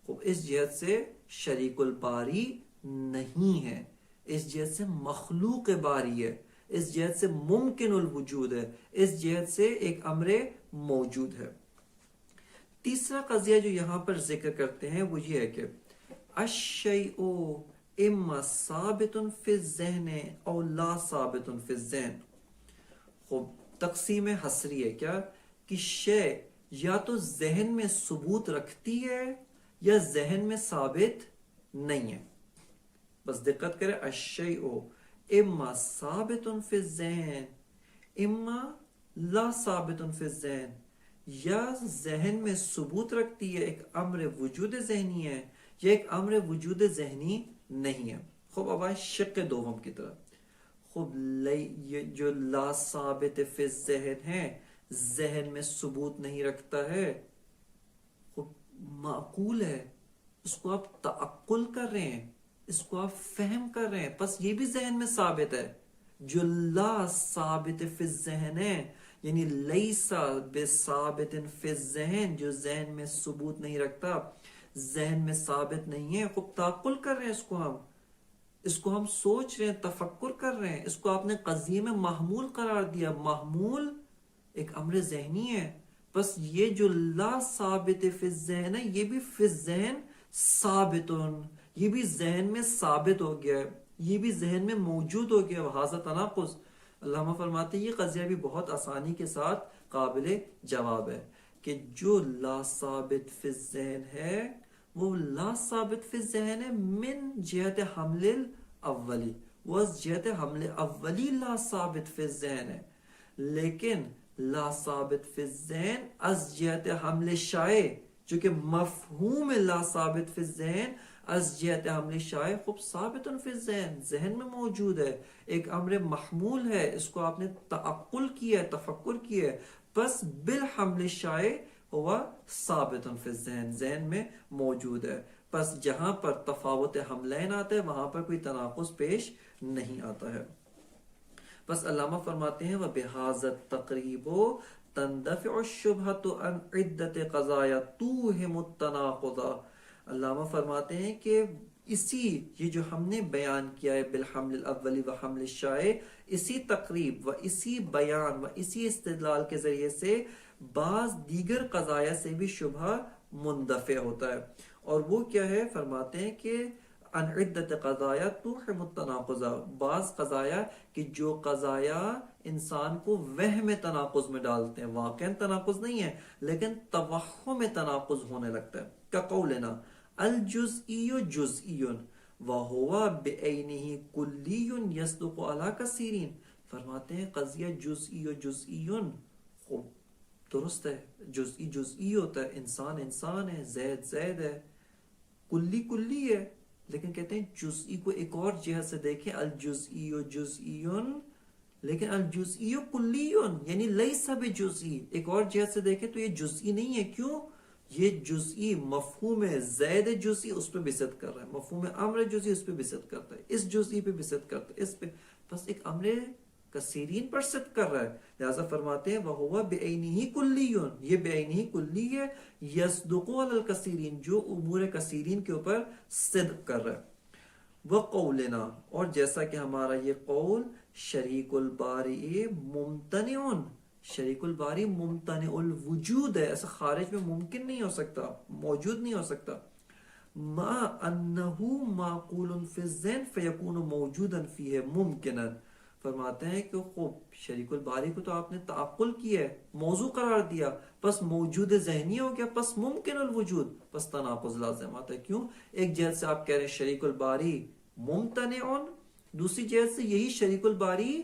اس جہت سے شریک الباری نہیں ہے، اس جہت سے مخلوق باری ہے، اس جہت سے ممکن الوجود ہے، اس جہت سے ایک امر موجود ہے. تیسرا قضیہ جو یہاں پر ذکر کرتے ہیں وہ یہ ہے کہ الشیء اما ثابت فی الذہن او لا ثابت فی الذہن. خوب تقسیم حصری ہے کیا کہ شے یا تو ذہن میں ثبوت رکھتی ہے یا ذہن میں ثابت نہیں ہے. بس دقت کرے، الشیء اما ثابت فی الذہن اما لا ثابت فی الذہن، یا ذہن میں ثبوت رکھتی ہے، ایک امر وجود ذہنی ہے، یا ایک امر وجود ذہنی نہیں ہے. خوب اب آئے شق دوم کی طرف. خوب یہ جو لا ثابت فی الذہن ہے، ذہن میں ثبوت نہیں رکھتا ہے، خوب معقول ہے، اس کو آپ تعقل کر رہے ہیں، اس کو آپ فہم کر رہے ہیں، پس یہ بھی ذہن میں ثابت ہے. جو لا ثابت فی الذہن ہے یعنی لیسا بثابت فی الذہن، جو ذہن میں ثبوت نہیں رکھتا، ذہن میں ثابت نہیں ہے، خوب تعقل کر رہے ہیں، اس کو ہم سوچ رہے ہیں، تفکر کر رہے ہیں، اس کو آپ نے قضیے میں محمول قرار دیا. محمول ایک امر ذہنی ہے، بس یہ جو لا ثابت فی الذہن ہے یہ بھی فی الذہن ثابت، یہ بھی ذہن میں ثابت ہو گیا ہے، یہ بھی ذہن میں موجود ہو گیا. وہذا تناقض. علامہ فرماتے ہیں یہ قضیہ بھی بہت آسانی کے ساتھ قابل جواب ہے کہ جو لا ثابت فی الذہن ہے وہ لا ثابت فی الذہن ہے من جہت حمل الاولی، وہ از جہت حمل اولی لا ثابت فی الذہن ہے، لیکن لا ثابت فی الذہن از جہت حمل شائع، جو کہ مفہوم لا ثابت فی الذہن از جہت حمل شائع خوب ثابت فی الذہن، ذہن میں موجود ہے، ایک امر محمول ہے، اس کو آپ نے تعقل کیا ہے، تفکر کیا ہے، بس بالحمل شائع ہوا ثابت فی الذہن، ذہن میں موجود ہے. بس جہاں پر تفاوت حملین آتا ہے وہاں پر کوئی تناقض پیش نہیں آتا ہے. بس علامہ فرماتے ہیں وَبِهَذَا التَّقْرِيبُ تَنْدَفِعُ الشُّبْهَةُ عَنْ عِدَّةِ قَضَايَا تُوهِمُ التَّنَاقُضَ. علامہ فرماتے ہیں کہ یہ جو ہم نے بیان کیا ہے بالحمل الاولی و حمل الشائع، اسی تقریب و اسی بیان و اسی استدلال کے ذریعے سے بعض دیگر قضایا سے بھی شبہ مندفع ہوتا ہے. اور وہ کیا ہے؟ فرماتے ہیں کہ ان عدت قضایا توہم التناقض، بعض قضایا کہ جو قضایا انسان کو وہم تناقض میں ڈالتے ہیں، واقعا تناقض نہیں ہے لیکن توہم تناقض ہونے لگتا ہے. کا قولنا الجزئی جزئی وہو بعینہ کلی یصدق علی کثیرین. فرماتے ہیں قضیہ جزئی جزئی خوب درست ہے، جزئی جزئی ہوتا ہے، انسان ہے، زید ہے، کلی کلی ہے، لیکن کہتے ہیں جزئی کو ایک اور جہت سے دیکھیں، الجزئی جزئی لیکن الجزئی کلی یعنی لیس بجزئی، ایک اور جہت سے دیکھیں تو یہ جزئی نہیں ہے. کیوں؟ یہ جزئی مفہوم زید جزئی اس پہ بست کر رہا ہے، مفہوم امر جزئی اس پہ بست کرتا ہے، اس جزئی پہ بست کرتا ہے، اس پہ بس ایک امر کثیرین پر صدق کر رہا ہے. لہذا فرماتے ہیں وَهُوَ بِعَيْنِهِ كُلِّيٌّ، یہ بعینہ کلی ہے، یصدق علی الکثیرین، جو امور کثیرین کے اوپر صدق کر رہا ہے. وَقَوْلِنَا، اور جیسا کہ ہمارا یہ قول شریک الباری ممتنع، شریک الباری ممتنع الوجود ہے، ایسا خارج میں ممکن نہیں ہو سکتا، موجود نہیں ہو سکتا. ما انہ معقول فی الذہن فیکون موجودا فیہ ممکنا. فرماتے ہیں کہ خوب شریک الباری کو تو آپ نے تعقل کیا ہے، موضوع قرار دیا، پس موجود ذہنی ہو گیا، پس ممکن الوجود، پس تناقض لازم آتا ہے. کیوں؟ ایک جہت سے آپ کہہ رہے ہیں شریک الباری ممتنع، دوسری جہت سے یہی شریک الباری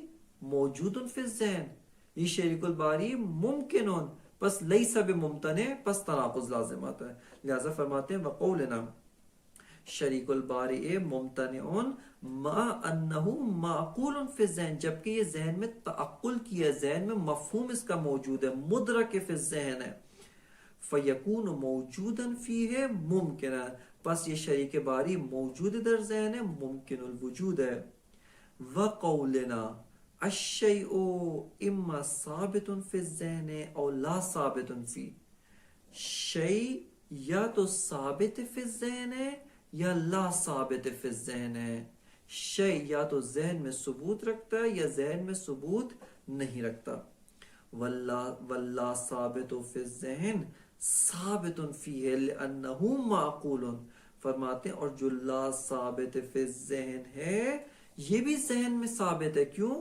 موجود فی الذہن، یہ شریک الباری ممکن، پس لیس بممتنع، پس تناقض لازم آتا ہے. لہذا فرماتے ہیں وقولنا شریک الباری ممتنع ما انہ معقول فی الذہن، جبکہ یہ ذہن میں تعقل کیا، ذہن میں مفہوم اس کا موجود ہے، مدرک فی الذہن ہے. فیکون موجودا فیہ ممکنا، پس یہ شریک باری موجود در ذہن ہے، ممکن الوجود ہے. وقولنا الشیء اما ثابت فی الذہن او لا ثابت فی، شیء یا تو ثابت فی الذہن ہے یا لا ثابت فی الذہن ہے. شیء یا تو ذہن میں ثبوت رکھتا ہے یا ذہن میں ثبوت نہیں رکھتا. واللہ ثابت فی الذہن ثابت فیہ لأنہ معقول، فرماتے ہیں اور جو لا ثابت فی الذہن ہے یہ بھی ذہن میں ثابت ہے. کیوں؟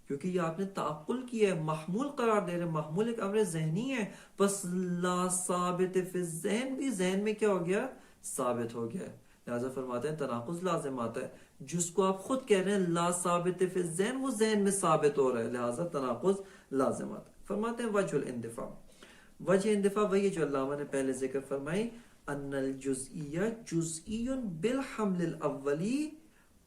کیونکہ یہ آپ نے تعقل کیا ہے، محمول قرار دے رہے ہیں، محمول ایک امر ذہنی ہے، بس لا ثابت فی الذہن بھی ذہن میں کیا ہو گیا؟ ثابت ہو گیا. لہذا فرماتے ہیں تناقض لازم آتا ہے. جس کو آپ خود کہہ رہے ہیں لا ثابت فی الذہن، وہ ذہن میں ثابت ہو رہا ہے، لہذا تناقض لازم آتا ہے. فرماتے ہیں وجہ الاندفاع، وجہ اندفاع وہی جو علامہ نے پہلے ذکر فرمائی، ان الجزئیہ جزئی بالحمل الاولی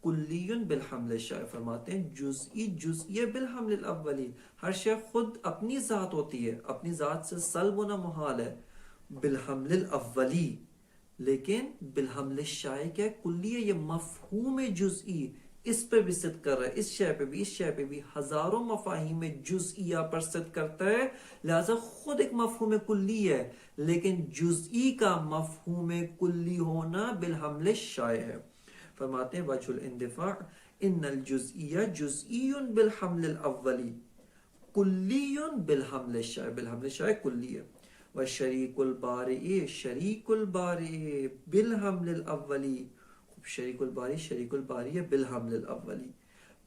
کلی بالحمل الشائع. فرماتے ہیں جزئی جزئیہ بالحمل الاولی، ہر شے خود اپنی ذات ہوتی ہے، اپنی ذات سے سلب ہونا محال ہے، بالحمل الاولی، لیکن بالحمل الشائع کیا ہے؟ کلی ہے. یہ مفہوم جزئی اس پہ بھی صدق کر رہا ہے، اس شے پہ بھی، اس شے پہ بھی، ہزاروں مفاہیم جزئیہ پر صدق کرتا ہے. لہذا خود ایک مفہوم کلی ہے، لیکن جزئی کا مفہوم کلی ہونا بالحمل الشائع ہے. فرماتے ہیں وجہ الاندفاع ان الجزئیہ جزئی بالحمل الاولی کلی بالحمل الشائع، بالحمل الشائع کلی ہے. وشریک الباری شریک الباری بالحمل الاولی، شریک الباری شریک الباری ہے بالحمل الاولی.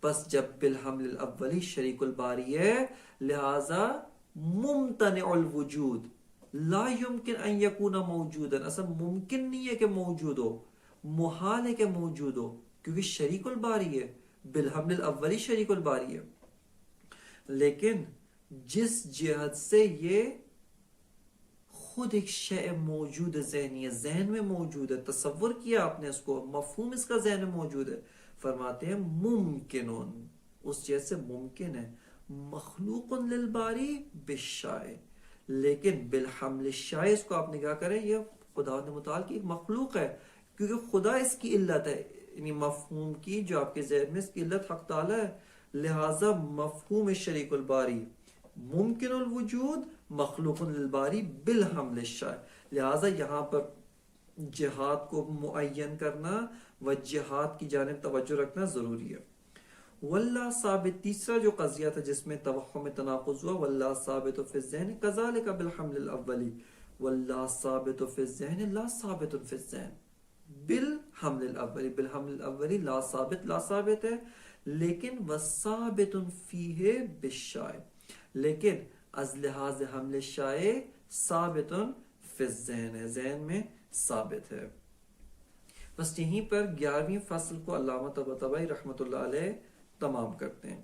پس جب بالحمل الاولی شریک الباری ہے لہذا ممتنع الوجود، لا يمکن ان یکون موجودا، اصلا ممکن نہیں ہے کہ موجود ہو، محال ہے کہ موجود ہو، کیونکہ شریک الباری ہے، بالحمل الاولی شریک الباری ہے. لیکن جس جہت سے یہ خود ایک شے موجود ذہنی ہے، ذہن میں موجود ہے، تصور کیا آپ نے اس کو، مفہوم اس کا ذہن میں موجود ہے، فرماتے ہیں ممکنون، اس جہت سے ممکن ہے، مخلوق للباری بالشائع، لیکن بالحمل الشائع اس کو آپ نگاہ کریں یہ خدا متعال کی ایک مخلوق ہے، کیونکہ خدا اس کی علت ہے، یعنی مفہوم کی جو آپ کے ذہن میں اس کی علت حق تعالی ہے. لہذا مفہوم شریک الباری ممکن الوجود مخلوق للباری بالحمل الشائع. لہذا یہاں پر جہاد کو معین کرنا و جہاد کی جانب توجہ رکھنا ضروری ہے. واللہ ثابت، تیسرا جو قضیہ تھا جس میں توہم تناقض ہوا، واللہ ثابت فی الذہن کذالک بالحمل الاولی، واللہ ثابت فی الذہن لا ثابت فی الذہن بالحمل الاولی، بالحمل الاولی لا ثابت ہے، لیکن وثابت فیہ بالشائع، لیکن از لحاظ حمل شائع ثابت فی الذہن ہے، ذہن میں ثابت ہے. بس یہیں پر 11ویں فصل کو علامہ طباطبائی رحمۃ اللہ علیہ تمام کرتے ہیں.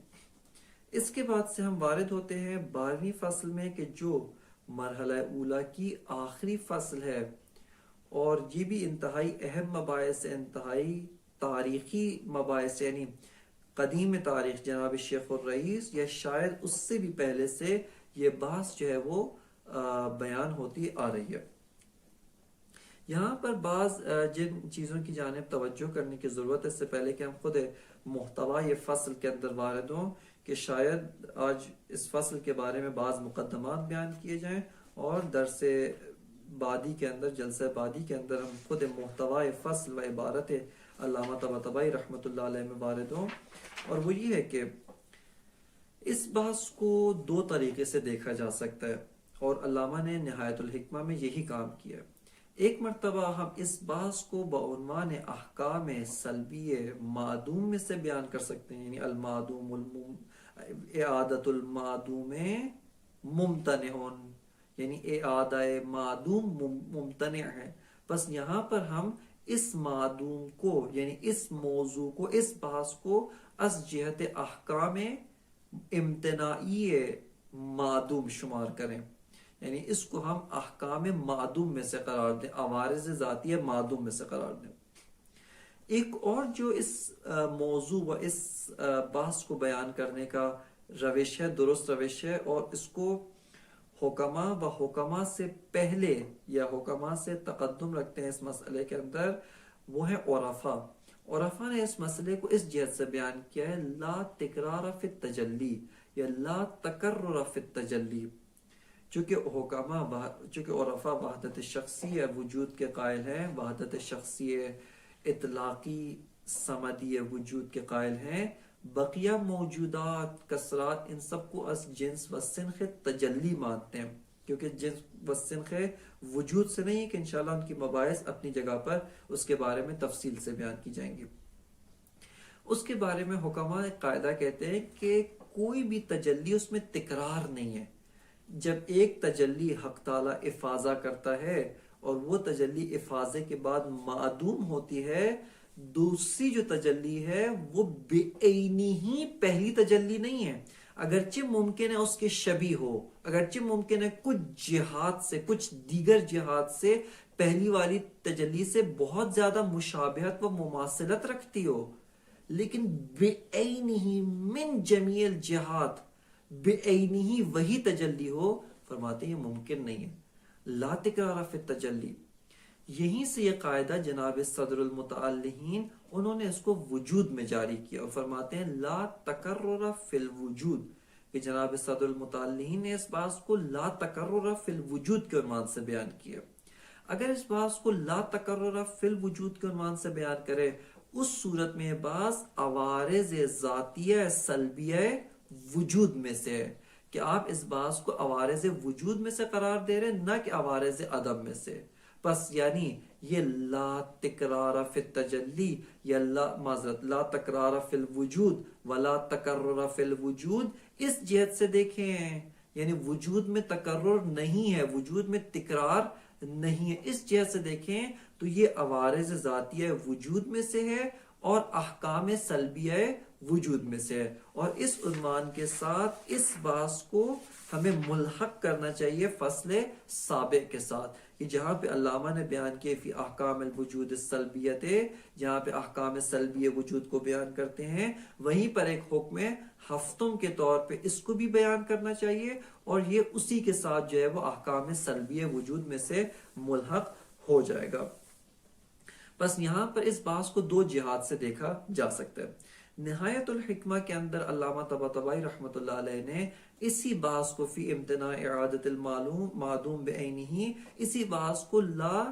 اس کے بعد سے ہم وارد ہوتے ہیں 12ویں فصل میں کہ جو مرحلہ اولا کی آخری فصل ہے، اور یہ بھی انتہائی اہم مباحث ہے، انتہائی تاریخی مباحث، یعنی قدیم تاریخ جناب شیخ الرئیس یا شاید اس سے بھی پہلے سے یہ بحث جو ہے وہ بیان ہوتی آ رہی ہے. یہاں پر بعض جن چیزوں کی جانب توجہ کرنے کی ضرورت ہے، اس سے پہلے کہ ہم خود محتوا یہ فصل کے اندر وارد ہوں، کہ شاید آج اس فصل کے بارے میں بعض مقدمات بیان کیے جائیں اور درس بعدی کے اندر، جلسہ بعدی کے اندر ہم خود محتوا فصل و عبارت علامہ طباطبائی رحمۃ اللہ علیہ میں وارد ہوں. اور وہ یہ ہے کہ اس بحث کو دو طریقے سے دیکھا جا سکتا ہے، اور علامہ نے نہایت الحکمہ میں یہی کام کیا ہے. ایک مرتبہ ہم اس بحث کو بعنوان احکام سلبی معدوم میں سے بیان کر سکتے ہیں، یعنی المعدوم اعادت المعدوم ممتنع، یعنی اعادہ معدوم ممتنع ہے. بس یہاں پر ہم اس معدوم کو یعنی اس موضوع کو، اس بحث کو از جہت احکام امتناعی معدوم شمار کریں، یعنی اس کو ہم احکام معدوم میں سے قرار دیں، عوارض ذاتیہ معدوم میں سے قرار دیں. ایک اور جو اس موضوع و اس بحث کو بیان کرنے کا روش ہے، درست روش ہے، اور اس کو حکما و حکما سے پہلے یا حکما سے تقدم رکھتے ہیں اس مسئلے کے اندر، وہ ہے عرفا. عرفا نے اس مسئلے کو اس جہت سے بیان کیا ہے، لا تکرار فی التجلی یا لا تکرر فی التجلی. چونکہ عرفا وحدت شخصی وجود کے قائل ہیں، وحدت شخصی اطلاقی سمدی وجود کے قائل ہیں، بقیہ موجودات کثرات ان سب کو از جنس و سنخ تجلی مانتے ہیں، کیونکہ جنس و سنخ وجود سے نہیں ہے، کہ انشاءاللہ ان کی مباحث اپنی جگہ پر اس کے بارے میں تفصیل سے بیان کی جائیں گی. اس کے بارے میں حکماء قاعدہ کہتے ہیں کہ کوئی بھی تجلی اس میں تکرار نہیں ہے. جب ایک تجلی حق تعالیٰ افاضہ کرتا ہے اور وہ تجلی افاضے کے بعد معدوم ہوتی ہے، دوسری جو تجلی ہے وہ بے عینی ہی پہلی تجلی نہیں ہے، اگرچہ ممکن ہے اس کے شبیہ ہو، اگرچہ ممکن ہے کچھ جہات سے، کچھ دیگر جہات سے پہلی والی تجلی سے بہت زیادہ مشابہت و مماثلت رکھتی ہو، لیکن بے عینی ہی من جمیع الجہات بے عینی ہی وہی تجلی ہو، فرماتے ہیں یہ ممکن نہیں ہے. لا تکرار فی التجلی. یہیں سے یہ قاعدہ جناب صدر المتعلہین انہوں نے اس کو وجود میں جاری کیا، اور فرماتے ہیں لا تکرر فی الوجود، کہ جناب صدر المتعلہین نے اس بات کو لا تکرر فی الوجود کے عنوان سے بیان کیا. اگر اس بات کو لا تکرر فی الوجود کے عنوان سے بیان کرے، اس صورت میں بعض عوارض ذاتیہ سلبیہ وجود میں سے ہے، کہ آپ اس بات کو عوارض وجود میں سے قرار دے رہے ہیں، نہ کہ عوارض عدم میں سے. پس یعنی یہ لا تکرار فی التجلی یا لا تکرار فی الوجود ولا تکرر فی الوجود، اس جہت سے دیکھیں، یعنی وجود میں تکرر نہیں ہے، وجود میں تکرار نہیں ہے، اس جہت سے دیکھیں تو یہ عوارض ذاتیہ وجود میں سے ہے اور احکام سلبیہ وجود میں سے ہے. اور اس عنوان کے ساتھ اس باس کو ہمیں ملحق کرنا چاہیے فصل سابق کے ساتھ، کہ جہاں پہ علامہ نے بیان کیے فی احکام الوجود السلبیت، جہاں پہ احکام سلبیہ وجود کو بیان کرتے ہیں، وہیں پر ایک حکم ہفتم کے طور پہ اس کو بھی بیان کرنا چاہیے، اور یہ اسی کے ساتھ جو ہے وہ احکام سلبیہ وجود میں سے ملحق ہو جائے گا. بس یہاں پر اس بحث کو دو جہات سے دیکھا جا سکتا ہے. نہایت الحکمہ کے اندر علامہ طباطبائی رحمۃ اللہ علیہ نے اسی بحث کو فی امتناع اعادت المعدوم بعینہ، اسی بحث کو لا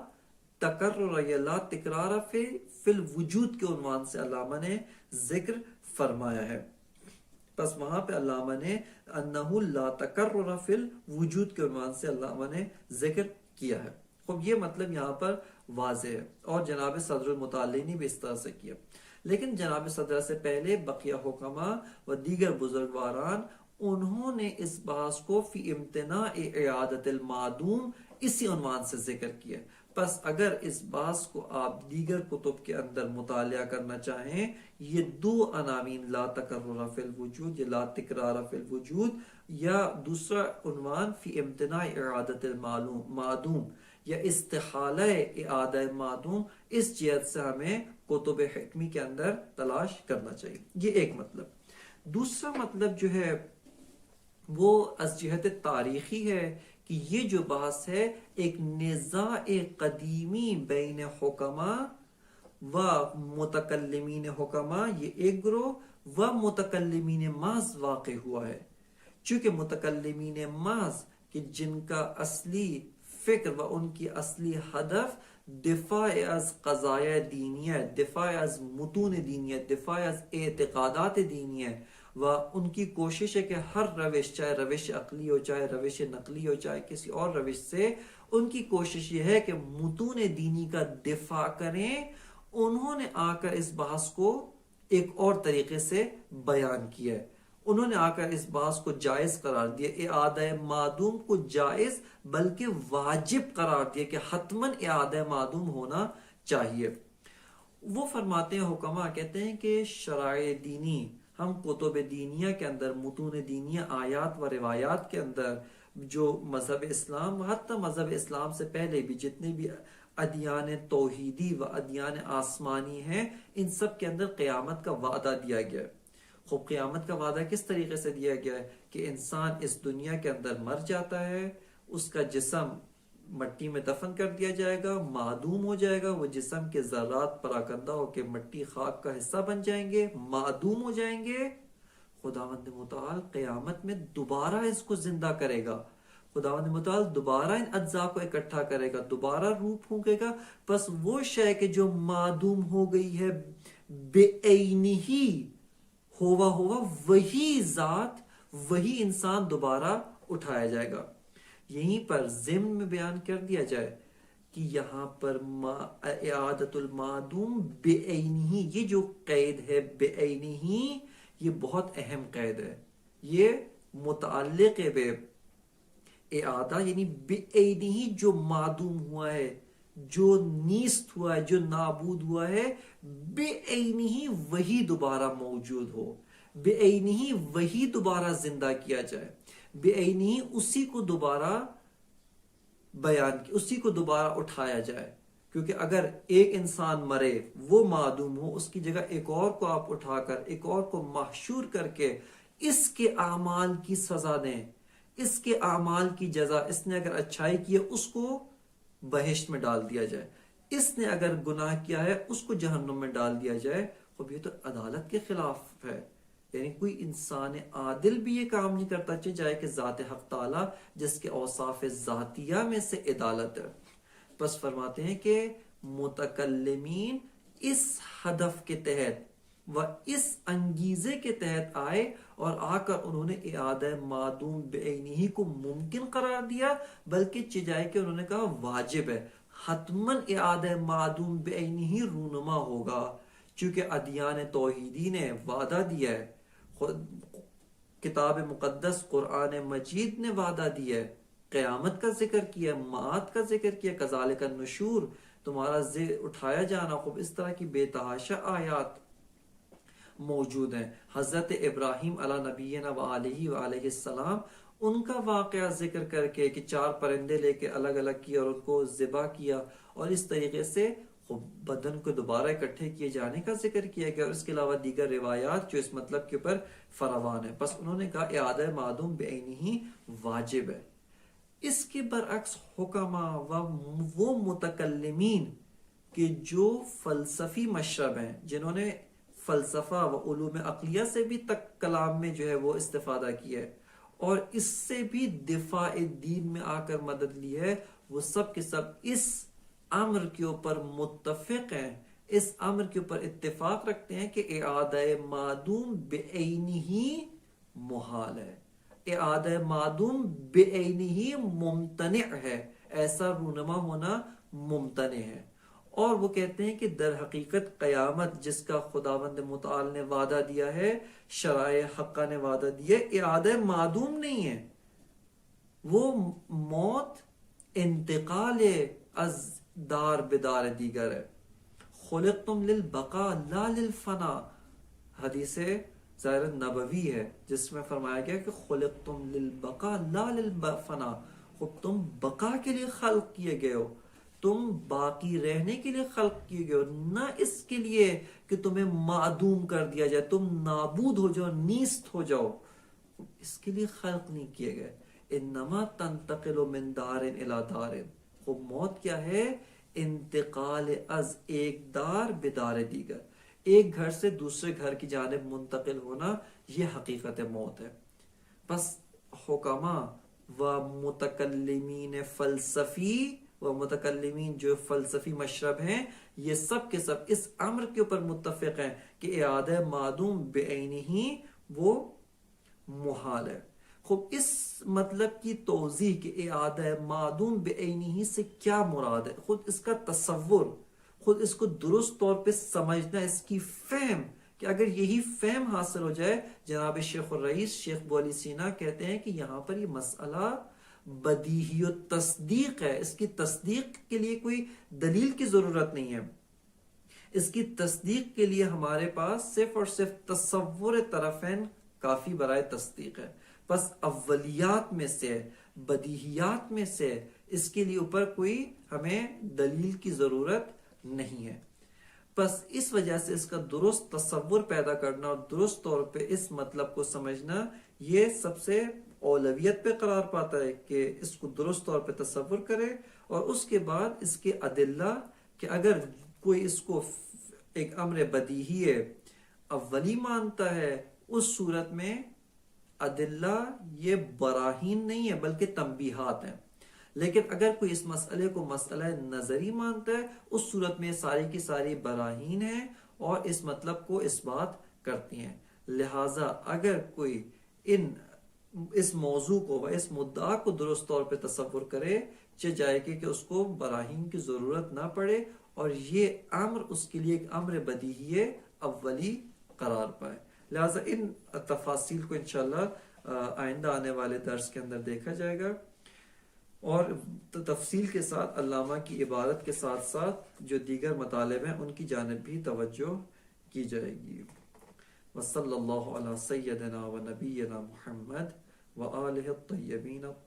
تکرر یا لا تکرار فی الوجود کے عنوان سے علامہ نے ذکر فرمایا ہے. پس وہاں پہ علامہ نے انہ لا تکرر فی الوجود کے عنوان سے علامہ نے ذکر کیا ہے. خب یہ مطلب یہاں پر واضح ہے، اور جناب صدر المتعلی نے بھی اس طرح سے کیا. لیکن جناب صدر سے پہلے بقیہ حکما و دیگر بزرگواران انہوں نے اس بحث کو فی امتناع اعادت المعدوم اسی عنوان سے ذکر کیا. پس اگر اس بحث کو آپ دیگر کتب کے اندر مطالعہ کرنا چاہیں، یہ دو عناوین لا تکرر فی الوجود یا لا تکرار فی الوجود، یا دوسرا عنوان فی امتناع اعادت المعدوم یا استحالہ اعادہ معدوم، اس جہت سے ہمیں کتب حکمی کے اندر تلاش کرنا چاہیے. یہ ایک مطلب. دوسرا مطلب جو ہے وہ از جہت تاریخی ہے، کہ یہ جو بحث ہے ایک نزاع قدیمی بین حکما و متکلمین حکما، یہ ایک گروہ، و متکلمین محض واقع ہوا ہے. چونکہ متکلمین محض کہ جن کا اصلی فکر و ان کی اصلی ہدف دفاع از قضایہ دینیہ، دفاع از متون دینیہ، دفاع از اعتقادات دینیہ، و ان کی کوشش ہے کہ ہر روش، چاہے روش عقلی ہو، چاہے روش نقلی ہو، چاہے کسی اور روش سے، ان کی کوشش یہ ہے کہ متون دینی کا دفاع کریں. انہوں نے آ کر اس بحث کو ایک اور طریقے سے بیان کیا ہے. انہوں نے آ کر اس بحث کو جائز قرار دیا، اعادہ معدوم کو جائز بلکہ واجب قرار دیا کہ حتماً اعادہ معدوم ہونا چاہیے. وہ فرماتے ہیں، حکما کہتے ہیں کہ شرائع دینی، ہم کتب دینیہ کے اندر، متون دینیہ، آیات و روایات کے اندر جو مذہب اسلام، حتی مذہب اسلام سے پہلے بھی جتنے بھی ادیان توحیدی و ادیان آسمانی ہیں، ان سب کے اندر قیامت کا وعدہ دیا گیا ہے. خوب قیامت کا وعدہ کس طریقے سے دیا گیا ہے کہ انسان اس دنیا کے اندر مر جاتا ہے، اس کا جسم مٹی میں دفن کر دیا جائے گا، معدوم ہو جائے گا، وہ جسم کے ذرات پراکندہ ہو کے مٹی خاک کا حصہ بن جائیں گے، معدوم ہو جائیں گے. خداوند متعال قیامت میں دوبارہ اس کو زندہ کرے گا. خداوند متعال دوبارہ ان اجزاء کو اکٹھا کرے گا، دوبارہ روح پھونکے گا. پس وہ شے کہ جو معدوم ہو گئی ہے بے عینی ہوا وہی ذات، وہی انسان دوبارہ اٹھایا جائے گا. یہیں پر ضمن میں بیان کر دیا جائے کہ یہاں پر اعادت المعدوم بے عینی، یہ جو قید ہے بے عینی، یہ بہت اہم قید ہے. یہ متعلق ہے بے اعادہ، یعنی بے عینی جو معدوم ہوا ہے، جو نیست ہوا ہے، جو نابود ہوا ہے، بے عینی وہی دوبارہ موجود ہو، بے عینی وہی دوبارہ زندہ کیا جائے، بے عینی اسی کو دوبارہ بیان کی، اسی کو دوبارہ اٹھایا جائے. کیونکہ اگر ایک انسان مرے، وہ معدوم ہو، اس کی جگہ ایک اور کو آپ اٹھا کر، ایک اور کو محشور کر کے اس کے اعمال کی سزا دیں، اس کے اعمال کی جزا، اس نے اگر اچھائی کی ہے اس کو بہشت میں ڈال دیا جائے، اس نے اگر گناہ کیا ہے اس کو جہنم میں ڈال دیا جائے. اب یہ تو عدالت کے خلاف ہے. یعنی کوئی انسان عادل بھی یہ کام نہیں کرتا، چاہے کہ ذات حق تعالی جس کے اوصاف ذاتیہ میں سے عدالت ہے. بس فرماتے ہیں کہ متکلمین اس ہدف کے تحت و اس انگیزے کے تحت آئے اور آ کر انہوں نے اعادہ معدوم بعینہ کو ممکن قرار دیا، بلکہ چجائے کہ انہوں نے کہا واجب ہے، حتماً اعادہ معدوم بعینہ رونما ہوگا. چونکہ ادیان توحیدی نے وعدہ دیا ہے، کتاب مقدس قرآن مجید نے وعدہ دیا ہے، قیامت کا ذکر کیا، معاد کا ذکر کیا، کذالک النشور، تمہارا اٹھایا جانا. خوب اس طرح کی بے تحاشا آیات موجود ہیں. حضرت ابراہیم علی نبینا و علیہ وآلہ السلام، ان کا واقعہ ذکر کر کے کہ 4 پرندے لے کے الگ الگ کیا اور ان کو ذبح کیا، اور اس طریقے سے بدن کو دوبارہ اکٹھے کیے جانے کا ذکر کیا گیا، اور اس کے علاوہ دیگر روایات جو اس مطلب کے اوپر فراوان ہے. بس انہوں نے کہا اعادہ معدوم بعینہ واجب ہے. اس کے برعکس حکما و وہ متکلمین کہ جو فلسفی مشرب ہیں، جنہوں نے فلسفہ و علوم عقلیہ سے بھی تک کلام میں جو ہے وہ استفادہ کیا ہے اور اس سے بھی دفاع دین میں آ کر مدد لی ہے، وہ سب کے سب اس امر کے اوپر متفق ہیں، اس امر کے اوپر اتفاق رکھتے ہیں کہ اعادہ معدوم بعینہ محال ہے، اعادہ معدوم بعینہ ممتنع ہے، ایسا رونما ہونا ممتنع ہے. اور وہ کہتے ہیں کہ در حقیقت قیامت جس کا خداوند متعال نے وعدہ دیا ہے، شرائع حقہ نے وعدہ دیا ہے، اعادہ معدوم نہیں ہے، وہ موت انتقال از دار بدار دیگر ہے. خلقتم للبقاء لا للفنا، حدیث ظاہر نبوی ہے جس میں فرمایا گیا کہ خلقتم للبقاء لا للفنا، خب تم بقا کے لیے خلق کیے گئے ہو، تم باقی رہنے کے لیے خلق کیے گئے ہو، نہ اس کے لیے کہ تمہیں معدوم کر دیا جائے، تم نابود ہو جاؤ، نیست ہو جاؤ، اس کے لیے خلق نہیں کیے گئے. انما تنتقل من دار الى دار، خب موت کیا ہے؟ انتقال از ایک دار بدار دیگر، ایک گھر سے دوسرے گھر کی جانب منتقل ہونا، یہ حقیقت موت ہے. بس حکما و متکلمین فلسفی و متکلمین جو فلسفی مشرب ہیں، یہ سب کے سب اس امر کے اوپر متفق ہیں کہ اعادہ معدوم بعینہ وہ محال ہے. خوب اس مطلب کی توضیح کہ اعادہ معدوم بعینہ سے کیا مراد ہے، خود اس کا تصور، خود اس کو درست طور پہ سمجھنا، اس کی فہم، کہ اگر یہی فہم حاصل ہو جائے، جناب شیخ الرئیس شیخ ابو علی سینا کہتے ہیں کہ یہاں پر یہ مسئلہ بدیہی و تصدیق ہے، اس کی تصدیق کے لیے کوئی دلیل کی ضرورت نہیں ہے، اس کی تصدیق کے لیے ہمارے پاس صرف اور صرف تصور طرفین کافی برائے تصدیق ہے. بس اولیات میں سے، بدیہیات میں سے اس کے لیے اوپر کوئی ہمیں دلیل کی ضرورت نہیں ہے. بس اس وجہ سے اس کا درست تصور پیدا کرنا اور درست طور پہ اس مطلب کو سمجھنا، یہ سب سے اولویت پہ قرار پاتا ہے کہ اس کو درست طور پہ تصور کرے، اور اس کے بعد اس کے ادلہ، کہ اگر کوئی اس کو ایک امر بدیہی اولی مانتا ہے، اس صورت میں ادلہ یہ براہین نہیں ہے بلکہ تنبیہات ہیں. لیکن اگر کوئی اس مسئلے کو مسئلہ نظری مانتا ہے، اس صورت میں ساری کی ساری براہین ہیں اور اس مطلب کو اس بات کرتی ہیں. لہٰذا اگر کوئی اس موضوع کو و اس مدعا کو درست طور پہ تصور کرے، چہ جائے کہ اس کو براہین کی ضرورت نہ پڑے اور یہ امر اس کے لیے ایک امر بدیہی اولی قرار پائے. لہٰذا ان تفاصیل کو انشاءاللہ آئندہ آنے والے درس کے اندر دیکھا جائے گا، اور تفصیل کے ساتھ علامہ کی عبارت کے ساتھ ساتھ جو دیگر مطالب ہیں ان کی جانب بھی توجہ کی جائے گی. وصلی اللہ علی سیدنا و نبینا محمد و آلہ الطیبین